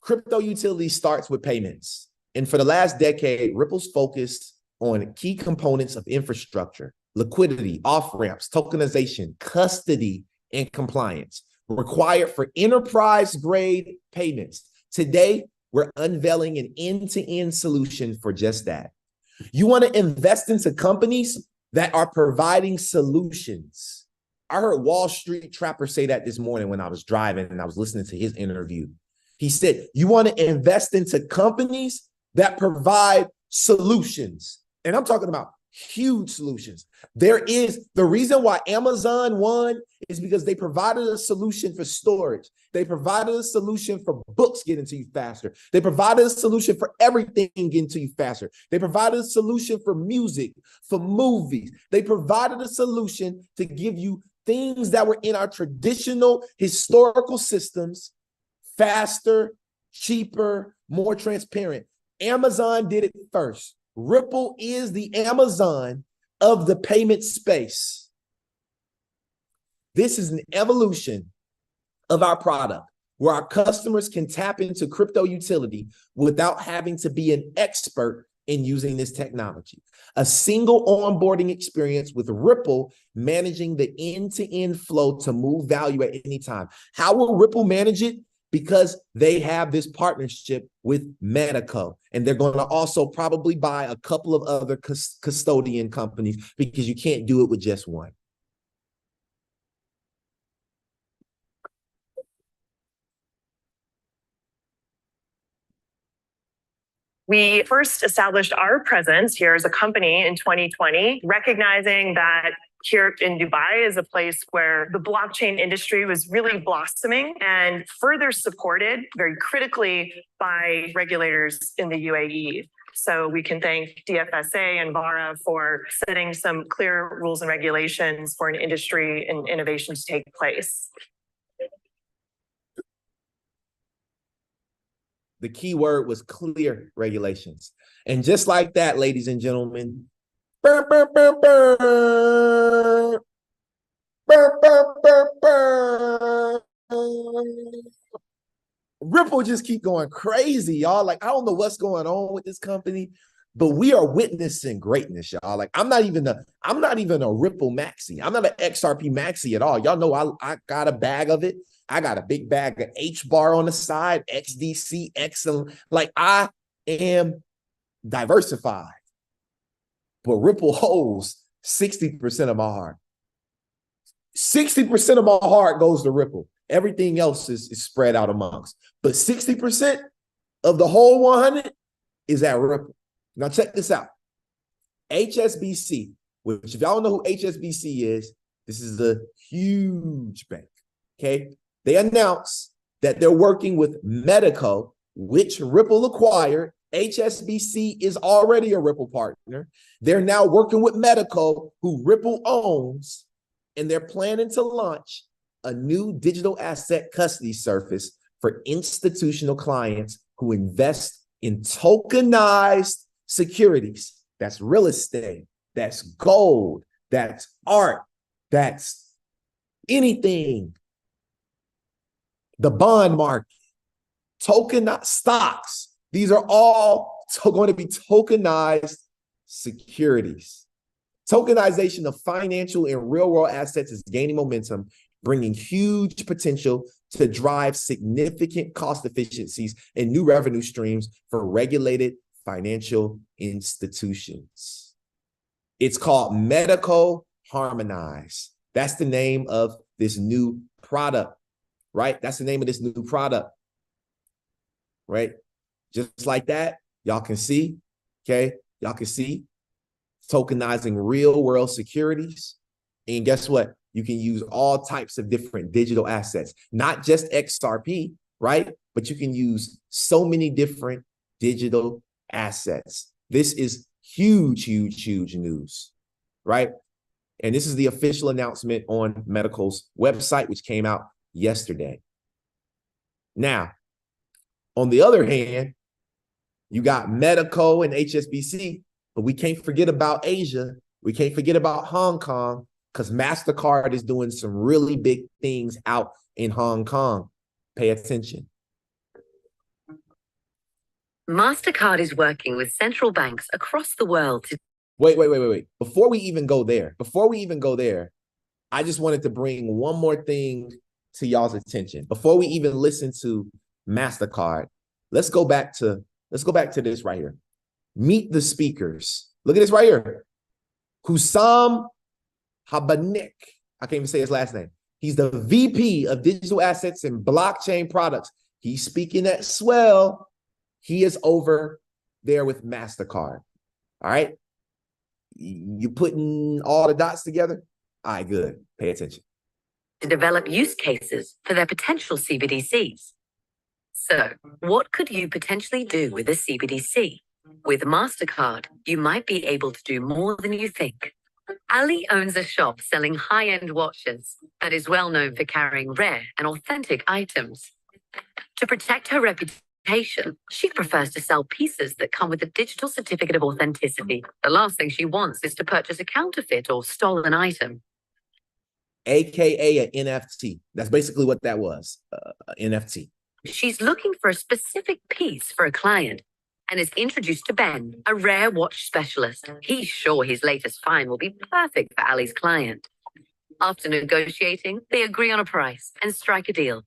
Crypto utility starts with payments. And for the last decade, Ripple's focused on key components of infrastructure, liquidity, off-ramps, tokenization, custody, and compliance required for enterprise-grade payments. Today, we're unveiling an end-to-end solution for just that. You want to invest into companies that are providing solutions. I heard Wall Street Trapper say that this morning when I was driving and I was listening to his interview. He said, you want to invest into companies that provide solutions. And I'm talking about huge solutions. The reason why Amazon won is because they provided a solution for storage. They provided a solution for books getting to you faster. They provided a solution for everything getting to you faster. They provided a solution for music, for movies. They provided a solution to give you things that were in our traditional historical systems faster, cheaper, more transparent. Amazon did it first. Ripple is the Amazon of the payment space. This is an evolution of our product where our customers can tap into crypto utility without having to be an expert in using this technology. A single onboarding experience with Ripple managing the end-to-end flow to move value at any time. How will Ripple manage it? Because they have this partnership with Medico, and they're going to also probably buy a couple of other custodian companies because you can't do it with just one. We first established our presence here as a company in 2020, recognizing that here in Dubai is a place where the blockchain industry was really blossoming and further supported very critically by regulators in the UAE. So we can thank DFSA and VARA for setting some clear rules and regulations for an industry and innovation to take place. The key word was clear regulations. And just like that, ladies and gentlemen, burr, burr, burr, burr. Burr, burr, burr, burr. Ripple just keep going crazy, y'all. Like, I don't know what's going on with this company, but we are witnessing greatness, y'all. Like, I'm not even a Ripple maxi. I'm not an XRP maxi at all. Y'all know I got a bag of it. I got a big bag of H-bar on the side, XDC, XL. Like, I am diversified. But Ripple holds 60% of my heart. 60% of my heart goes to Ripple. Everything else is spread out amongst. But 60% of the whole 100 is at Ripple. Now check this out. HSBC, which if y'all know who HSBC is, this is a huge bank, okay? They announced that they're working with Medico, which Ripple acquired. HSBC is already a Ripple partner. They're now working with Medico, who Ripple owns, and they're planning to launch a new digital asset custody service for institutional clients who invest in tokenized securities. That's real estate, that's gold, that's art, that's anything. The bond market, tokenized stocks. These are all going to be tokenized securities. Tokenization of financial and real-world assets is gaining momentum, bringing huge potential to drive significant cost efficiencies and new revenue streams for regulated financial institutions. It's called Medico Harmonize. That's the name of this new product, right? That's the name of this new product, right? Just like that, y'all can see, okay? Y'all can see tokenizing real world securities. And guess what? You can use all types of different digital assets, not just XRP, right? But you can use so many different digital assets. This is huge, huge, huge news, right? And this is the official announcement on Medical's website, which came out yesterday. Now, on the other hand, you got Medico and HSBC, but we can't forget about Asia. We can't forget about Hong Kong, because MasterCard is doing some really big things out in Hong Kong. Pay attention. MasterCard is working with central banks across the world to... Wait. Before we even go there, I just wanted to bring one more thing to y'all's attention. Before we even listen to MasterCard, let's go back to this right here. Meet the speakers. Look at this right here. Hussam Habanik. I can't even say his last name. He's the VP of Digital Assets and Blockchain Products. He's speaking at Swell. He is over there with MasterCard. All right. You putting all the dots together? All right, good. Pay attention. To develop use cases for their potential CBDCs. So, what could you potentially do with a CBDC? With MasterCard, you might be able to do more than you think. Ali owns a shop selling high-end watches that is well known for carrying rare and authentic items. To protect her reputation, she prefers to sell pieces that come with a digital certificate of authenticity. The last thing she wants is to purchase a counterfeit or stolen item. AKA an NFT. That's basically what that was, NFT. She's looking for a specific piece for a client and is introduced to Ben, a rare watch specialist. He's sure his latest find will be perfect for Ali's client. After negotiating, they agree on a price and strike a deal.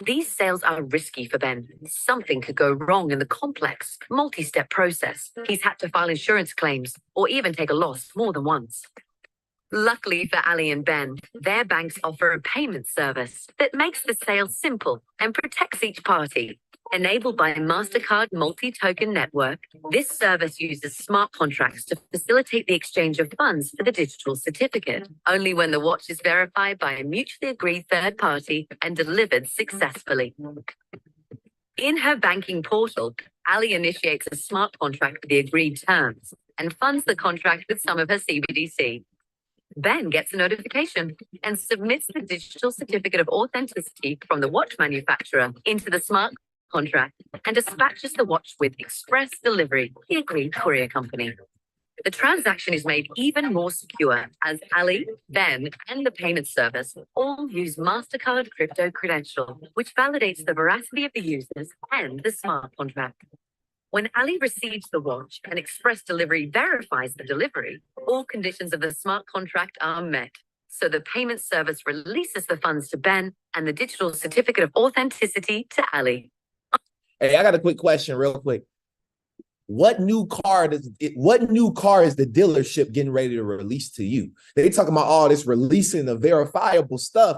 These sales are risky for Ben. Something could go wrong in the complex, multi-step process. He's had to file insurance claims or even take a loss more than once. Luckily for Ali and Ben, their banks offer a payment service that makes the sale simple and protects each party. Enabled by MasterCard Multi-Token Network, this service uses smart contracts to facilitate the exchange of funds for the digital certificate, only when the watch is verified by a mutually agreed third party and delivered successfully. In her banking portal, Ali initiates a smart contract with the agreed terms and funds the contract with some of her CBDC. Ben gets a notification and submits the digital certificate of authenticity from the watch manufacturer into the smart contract and dispatches the watch with express delivery, the agreed courier company. The transaction is made even more secure as Ali, Ben, and the payment service all use MasterCard crypto credential, which validates the veracity of the users and the smart contract. When Ali receives the watch and express delivery verifies the delivery, all conditions of the smart contract are met. So the payment service releases the funds to Ben and the digital certificate of authenticity to Ali. Hey, I got a quick question real quick. What new car is the dealership getting ready to release to you? They talking about all this releasing the verifiable stuff.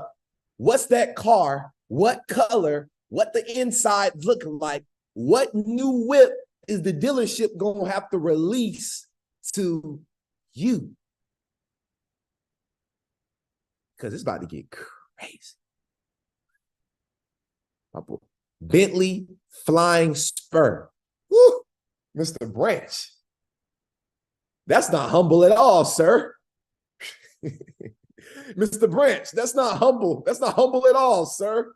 What's that car? What color? What the inside looking like? What new whip is the dealership gonna have to release to you? Because it's about to get crazy. Bentley Flying Spur. Woo! Mr. Branch. That's not humble at all, sir. Mr. Branch, that's not humble. That's not humble at all, sir.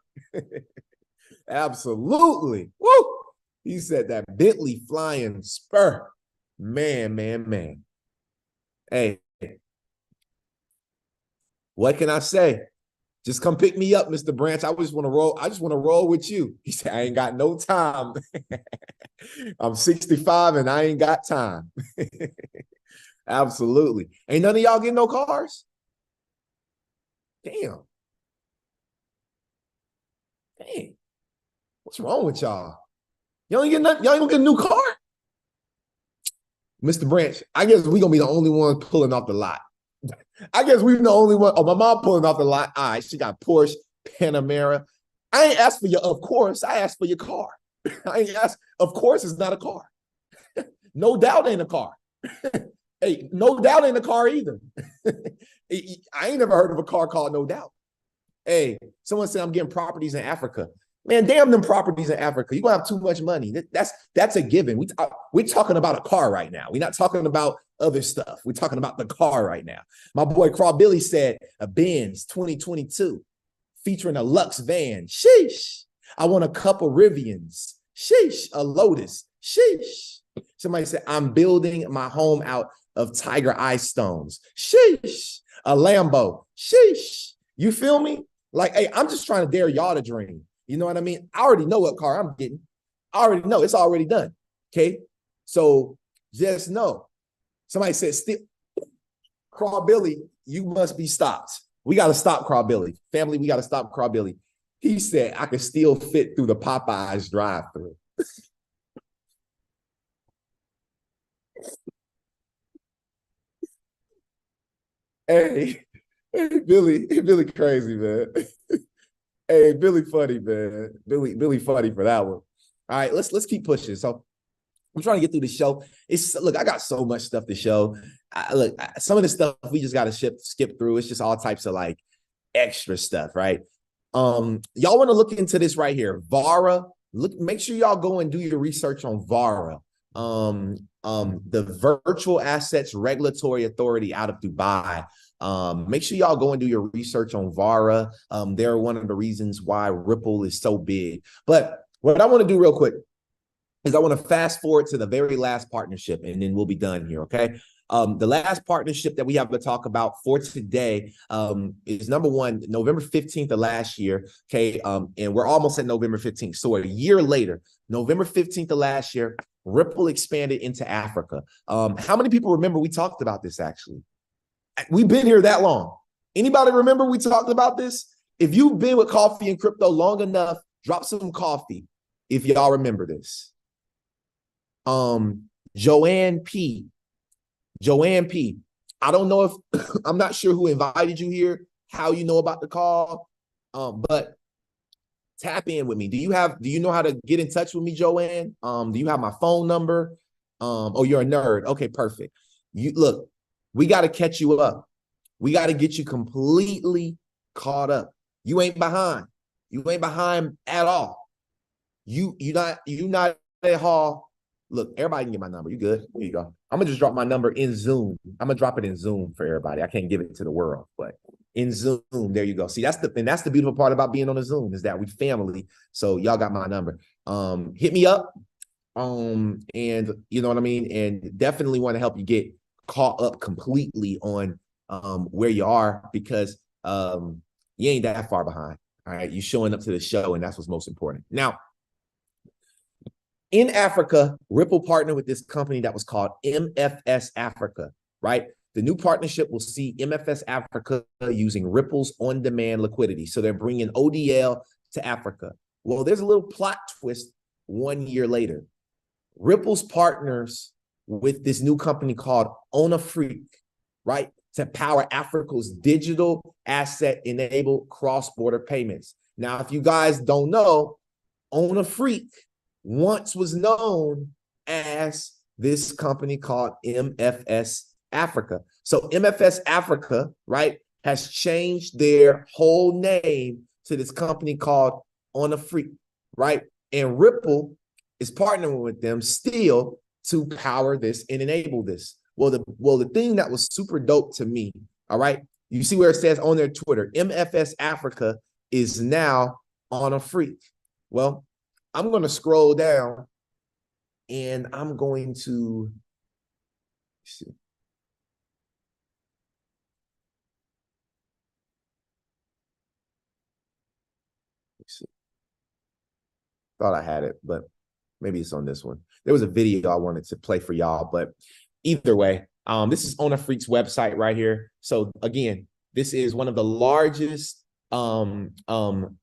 Absolutely. Woo! He said that Bentley Flying Spur. Man. Hey, what can I say? Just come pick me up, Mr. Branch. I just want to roll. I just want to roll with you. He said, I ain't got no time. I'm 65 and I ain't got time. Absolutely. Ain't none of y'all getting no cars? Damn. Dang. What's wrong with y'all? Y'all ain't gonna get a new car? Mr. Branch, I guess we're gonna be the only ones pulling off the lot. I guess we're the only one. Oh, my mom pulling off the lot. All right, she got Porsche, Panamera. I ain't asked for your, of course, I asked for your car. I ain't asked, of course, it's not a car. No doubt ain't a car. Hey, no doubt ain't a car either. I ain't never heard of a car called No Doubt. Hey, someone said I'm getting properties in Africa. Man, damn them properties in Africa. You're gonna have too much money. That's a given. We're talking about a car right now. We're not talking about other stuff. We're talking about the car right now. My boy Craw Billy said a Benz 2022 featuring a Lux van. Sheesh. I want a couple Rivians. Sheesh. A Lotus. Sheesh. Somebody said, I'm building my home out of tiger eye stones. Sheesh. A Lambo. Sheesh. You feel me? Like, hey, I'm just trying to dare y'all to dream. You know what I mean? I already know what car I'm getting. I already know. It's already done. Okay? So just know. Somebody said, Craw Billy, you must be stopped. We got to stop Craw Billy. Family, we got to stop Craw Billy. He said, I could still fit through the Popeyes drive-thru. Hey, Billy crazy, man. Hey, Billy funny, man. Billy funny for that one. All right, let's keep pushing. So I'm trying to get through the show. Look, I got so much stuff to show. Some of the stuff we just got to skip through. It's just all types of like extra stuff, right? Y'all want to look into this right here, VARA. Make sure y'all go and do your research on VARA. The Virtual Assets Regulatory Authority out of Dubai. Make sure y'all go and do your research on VARA. They're one of the reasons why Ripple is so big. But what I want to do real quick is I want to fast forward to the very last partnership, and then we'll be done here, okay? The last partnership that we have to talk about for today is number one, November 15th of last year, okay? And we're almost at November 15th. So a year later, November 15th of last year, Ripple expanded into Africa. How many people remember we talked about this actually? We've been here that long. Anybody remember we talked about this? If you've been with coffee and crypto long enough, drop some coffee if y'all remember this. Joanne P. I don't know if I'm not sure who invited you here, how you know about the call, but tap in with me. Do you know how to get in touch with me, Joanne? Do you have my phone number? Oh, you're a nerd. Okay, perfect. You look, we got to catch you up. We got to get you completely caught up. You ain't behind. You ain't behind at all. You not at all. Look, everybody can get my number. You good? Here you go. I'm gonna just drop my number in Zoom. I'm gonna drop it in Zoom for everybody. I can't give it to the world, but in Zoom, there you go. See, that's the beautiful part about being on a Zoom is that we family. So y'all got my number. Hit me up. And you know what I mean? And definitely want to help you get caught up completely on where you are, because you ain't that far behind. All right. You showing up to the show, and that's what's most important. Now, in Africa, Ripple partnered with this company that was called MFS Africa, right? The new partnership will see MFS Africa using Ripple's on-demand liquidity. So they're bringing ODL to Africa. Well, there's a little plot twist 1 year later. Ripple's partners with this new company called OnaFreak, right? To power Africa's digital asset-enabled cross-border payments. Now, if you guys don't know, OnaFreak once was known as this company called MFS Africa. So MFS Africa, right, has changed their whole name to this company called OnaFreak, right? And Ripple is partnering with them still to power this and enable this. Well, the thing that was super dope to me, all right, you see where it says on their Twitter, MFS Africa is now OnaFreak. Well, I'm going to scroll down and I'm going to see. Let's see. Thought I had it, but maybe it's on this one. There was a video I wanted to play for y'all, but either way, this is OnaFreak's website right here. So again, this is one of the largest real-time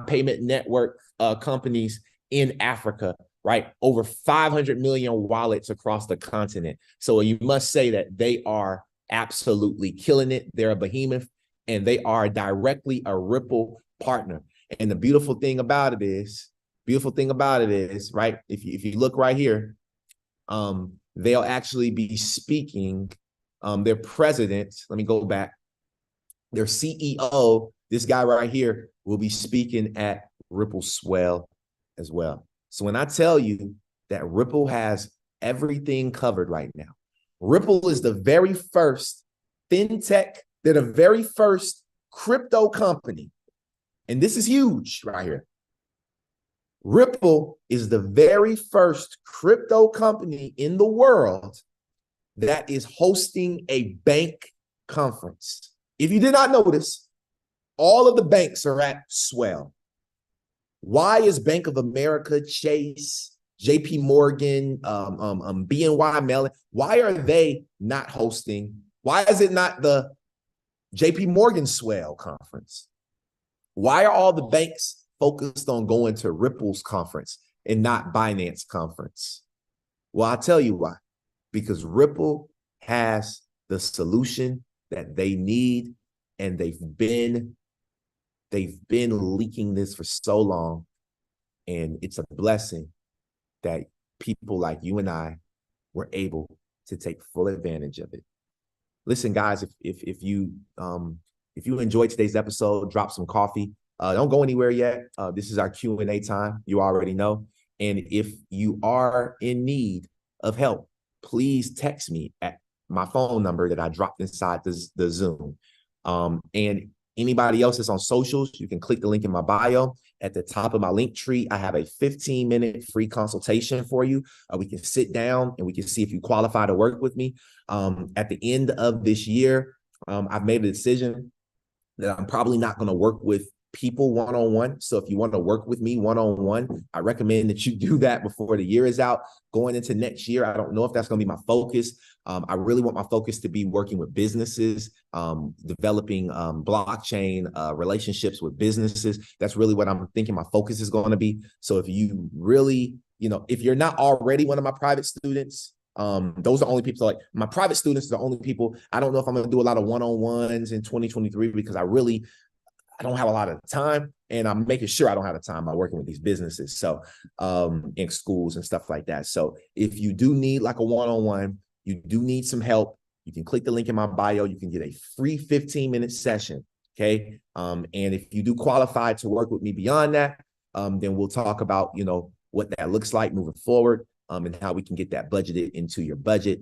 payment network companies in Africa, right? Over 500 million wallets across the continent. So you must say that they are absolutely killing it. They're a behemoth, and they are directly a Ripple partner. And the beautiful thing about it is, right, if you look right here, they'll actually be speaking, their president, let me go back, their CEO, this guy right here, will be speaking at Ripple Swell as well. So when I tell you that Ripple has everything covered right now, Ripple is the very first fintech, they're the very first crypto company. And this is huge right here. Ripple is the very first crypto company in the world that is hosting a bank conference. If you did not notice, all of the banks are at Swell. Why is Bank of America, Chase, JP Morgan, BNY Mellon, why are they not hosting? Why is it not the JP Morgan Swell conference? Why are all the banks focused on going to Ripple's conference and not Binance conference? Well, I'll tell you why. Because Ripple has the solution that they need, and they've been leaking this for so long, and it's a blessing that people like you and I were able to take full advantage of it. Listen, guys, if you enjoyed today's episode, drop some coffee. Don't go anywhere yet. This is our Q&A time. You already know. And if you are in need of help, please text me at my phone number that I dropped inside the Zoom. And anybody else that's on socials, you can click the link in my bio. At the top of my link tree, I have a 15-minute free consultation for you. We can sit down and we can see if you qualify to work with me. At the end of this year, I've made a decision that I'm probably not going to work with people one-on-one. So if you want to work with me one-on-one, I recommend that you do that before the year is out. Going into next year, I don't know if that's going to be my focus. I really want my focus to be working with businesses, developing blockchain relationships with businesses. That's really what I'm thinking my focus is going to be. So if you really, if you're not already one of my private students, those are the only people. So like my private students are the only people. I don't know if I'm going to do a lot of one-on-ones in 2023 because I don't have a lot of time, and I'm making sure I don't have the time by working with these businesses. So in schools and stuff like that. So if you do need like a one-on-one, you do need some help, you can click the link in my bio. You can get a free 15-minute session. Okay. And if you do qualify to work with me beyond that, then we'll talk about, you know, what that looks like moving forward, and how we can get that budgeted into your budget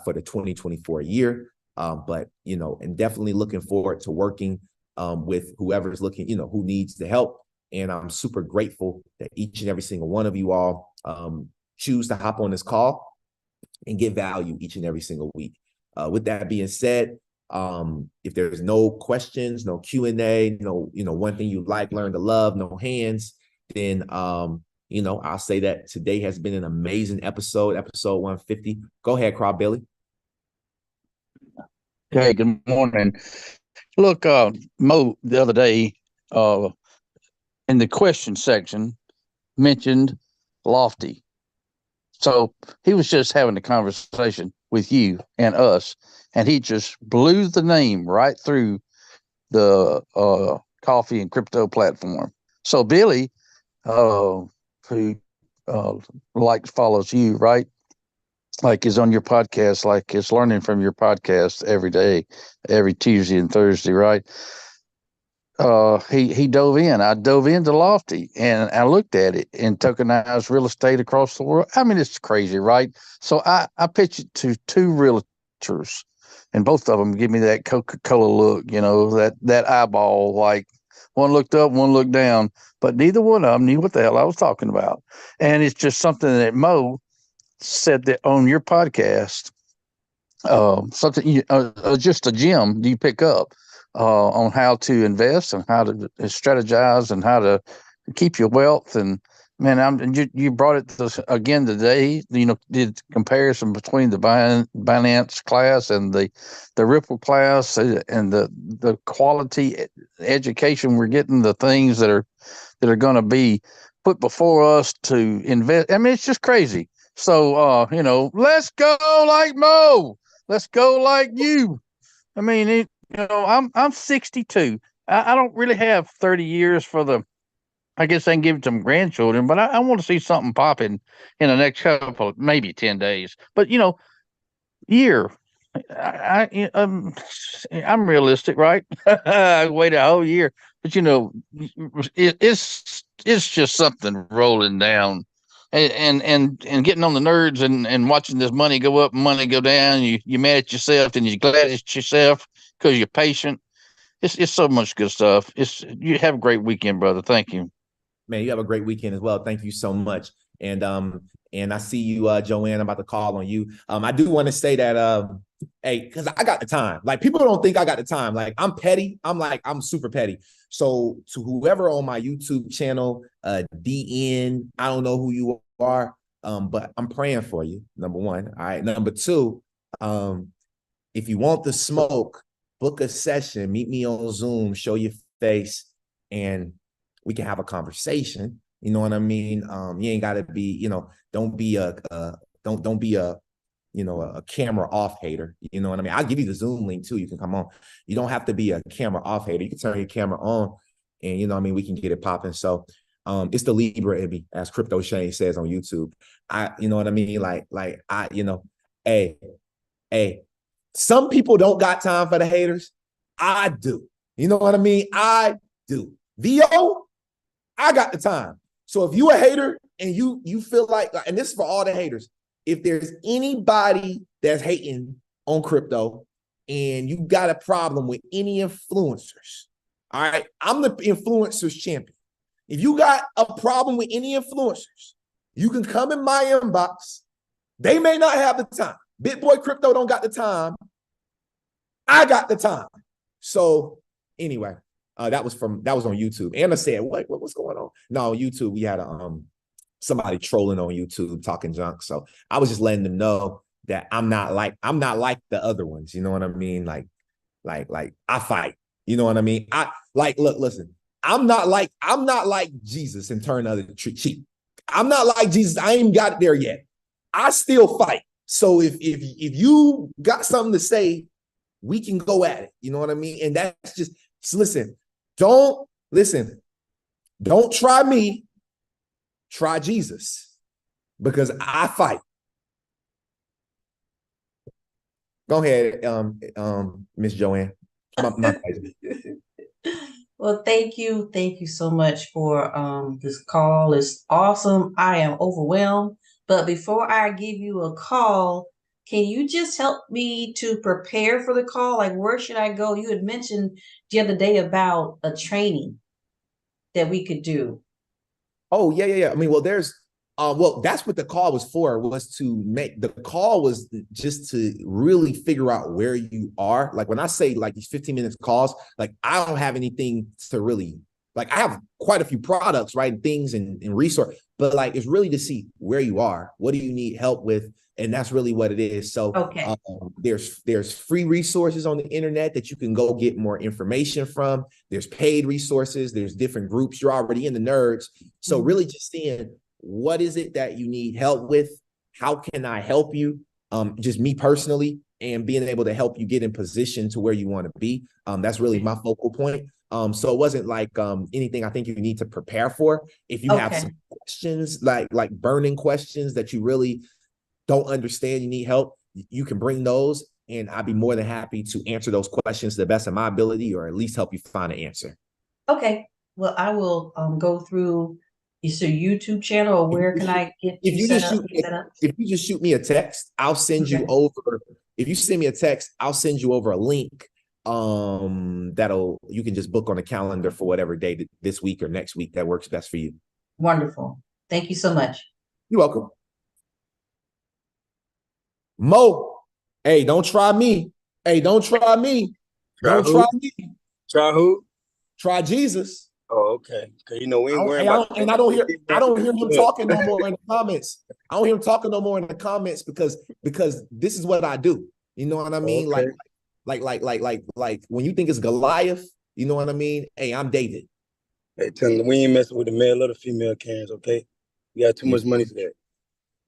for the 2024 year. But, you know, and definitely looking forward to working with whoever's looking, you know, who needs the help. And I'm super grateful that each and every single one of you all choose to hop on this call and get value each and every single week. With that being said, if there's no questions, no Q&A, no, you know, one thing you like, learn to love, no hands, then, you know, I'll say that today has been an amazing episode 150. Go ahead, Crowd Billy. Hey, good morning. Look, Mo, the other day, in the question section, mentioned Lofty. So he was just having a conversation with you and us, and he just blew the name right through the coffee and crypto platform. So Billy, who follows you, right? Like is on your podcast, like is learning from your podcast every day, every Tuesday and Thursday, right? He dove in. I dove into Lofty and I looked at it in tokenized real estate across the world. I mean, it's crazy, right? So I pitched it to two realtors, and both of them give me that Coca-Cola look, you know, that eyeball, like one looked up, one looked down, but neither one of them knew what the hell I was talking about. And it's just something that Mo said that on your podcast, something just a gem you pick up on how to invest and how to strategize and how to keep your wealth. And man, you brought it again today. You know, did comparison between the Binance class and the Ripple class, and the quality education we're getting, the things that are going to be put before us to invest. I mean, it's just crazy. So, you know, let's go like Mo. Let's go like you. I mean, you know, I'm 62. I don't really have 30 years for I guess I can give it to some grandchildren, but I want to see something popping in the next couple, maybe 10 days. But, you know, year, I'm realistic, right? I waited a whole year, but, you know, it's just something rolling down. And getting on the nerds and watching this money go up and money go down, you're mad at yourself and you're glad at yourself because you're patient. It's so much good stuff. You have a great weekend, brother. Thank you. Man, you have a great weekend as well. Thank you so much. And I see you, Joanne. I'm about to call on you. I do want to say that, hey, because I got the time. Like, people don't think I got the time. Like, I'm petty. I'm super petty. So to whoever on my YouTube channel, DN, I don't know who you are, but I'm praying for you, number one. All right. Number two, if you want the smoke, book a session, meet me on Zoom, show your face, and we can have a conversation. You know what I mean? You ain't gotta be, you know, don't be a you know, a camera off hater. You know what I mean? I'll give you the Zoom link too. You can come on. You don't have to be a camera off hater. You can turn your camera on and, you know what I mean, we can get it popping. So it's the Libra in me, as Crypto Shane says on YouTube. You know what I mean? Like you know, hey, some people don't got time for the haters. I do. You know what I mean? I do. VO, I got the time. So if you a hater and you feel like, and this is for all the haters, if there's anybody that's hating on crypto and you got a problem with any influencers, all right, I'm the influencers champion. If you got a problem with any influencers, you can come in my inbox. They may not have the time. BitBoy Crypto don't got the time. I got the time. So anyway, that was on YouTube. Anna said, what's going on? No, YouTube, we had somebody trolling on YouTube talking junk. So I was just letting them know that I'm not like the other ones. You know what I mean? Like I fight. You know what I mean? Listen, I'm not like Jesus and turn other cheek. I'm not like Jesus. I ain't got it there yet. I still fight. So if you got something to say, we can go at it. You know what I mean? And that's just, listen, Don't try me, try Jesus, because I fight. Go ahead, Miss Joanne. My pleasure. Well, thank you. Thank you so much for this call. It's awesome. I am overwhelmed. But before I give you a call, can you just help me to prepare for the call? Like, where should I go? You had mentioned the other day about a training that we could do. Oh, yeah. I mean, well, that's what the call was for, was to make, the call was just to really figure out where you are. Like when I say like these 15 minutes calls, like I don't have anything to really, like I have quite a few products, right? Things and resource, but like, it's really to see where you are. What do you need help with? And that's really what it is. So Okay. There's free resources on the internet that you can go get more information from. There's paid resources. There's different groups. You're already in the nerds. So really just seeing what is it that you need help with? How can I help you? Just me personally, and being able to help you get in position to where you want to be. That's really my focal point. So it wasn't like anything I think you need to prepare for. If you have some questions, like burning questions that you really don't understand, you need help, you can bring those, and I'd be more than happy to answer those questions to the best of my ability, or at least help you find an answer. Okay. Well, I will go through. Is your YouTube channel, or where can I get If you you set just up? if you just shoot me a text, I'll send you over. If you send me a text, I'll send you over a link. You can just book on a calendar for whatever day this week or next week that works best for you. Wonderful. Thank you so much. You're welcome. Mo, hey, don't try me. Hey, don't try me. Don't try me. Try who? Try Jesus. Oh, okay. Cause you know we ain't worrying about. I don't hear him talking no more in the comments. I don't hear him talking no more in the comments because this is what I do. You know what I mean? Okay. Like when you think it's Goliath, you know what I mean? Hey, I'm David. Hey, tell them we ain't messing with the male or the female cans, okay? You got too much money for that.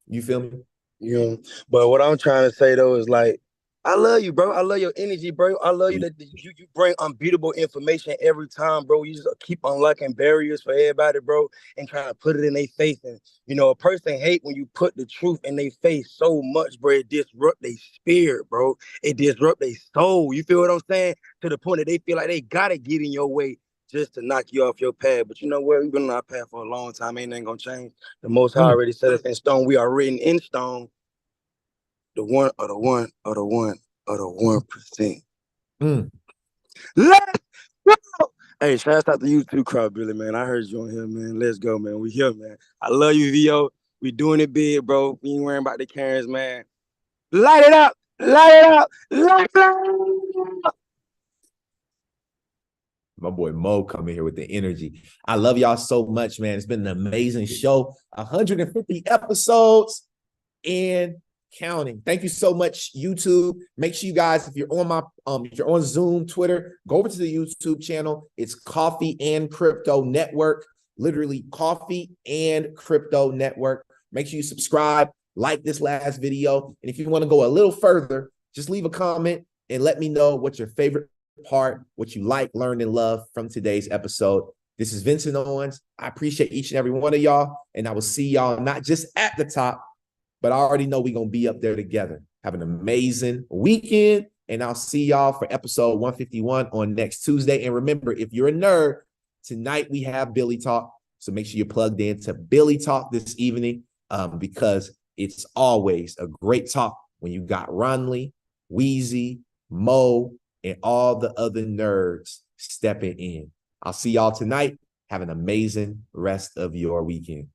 You feel me? You know, but what I'm trying to say though is like, I love you, bro. I love your energy, bro. I love you that you bring unbeatable information every time, bro. You just keep unlocking barriers for everybody, bro, and trying to put it in their face. And you know, a person hate when you put the truth in their face so much, bro. It disrupt their spirit, bro. It disrupt their soul. You feel what I'm saying? To the point that they feel like they gotta get in your way just to knock you off your path. But you know what? We've been on our path for a long time. Ain't nothing gonna change. The Most High already set us in stone. We are written in stone. The 1%. Let's go. Hey, shout out to you too, Crowd Billy, man. I heard you on here, man. Let's go, man. We here, man. I love you, VO. We doing it big, bro. We ain't worrying about the Karens, man. Light it up. Light it up. Light it up. My boy Mo coming here with the energy. I love y'all so much, man. It's been an amazing show. 150 episodes and counting. Thank you so much, YouTube. Make sure you guys, if you're on Zoom, Twitter, go over to the YouTube channel. It's Coffee and Crypto Network. Literally Coffee and Crypto Network. Make sure you subscribe, like this last video. And if you want to go a little further, just leave a comment and let me know what your favorite part, what you like, learned, and love from today's episode. This is Vincent Owens. I appreciate each and every one of y'all, and I will see y'all not just at the top, but I already know we're going to be up there together. Have an amazing weekend, and I'll see y'all for episode 151 on next Tuesday. And remember, if you're a nerd, tonight we have Billy Talk, so make sure you're plugged in to Billy Talk this evening, because it's always a great talk when you got Ronley, Wheezy, Mo, and all the other nerds stepping in. I'll see y'all tonight. Have an amazing rest of your weekend.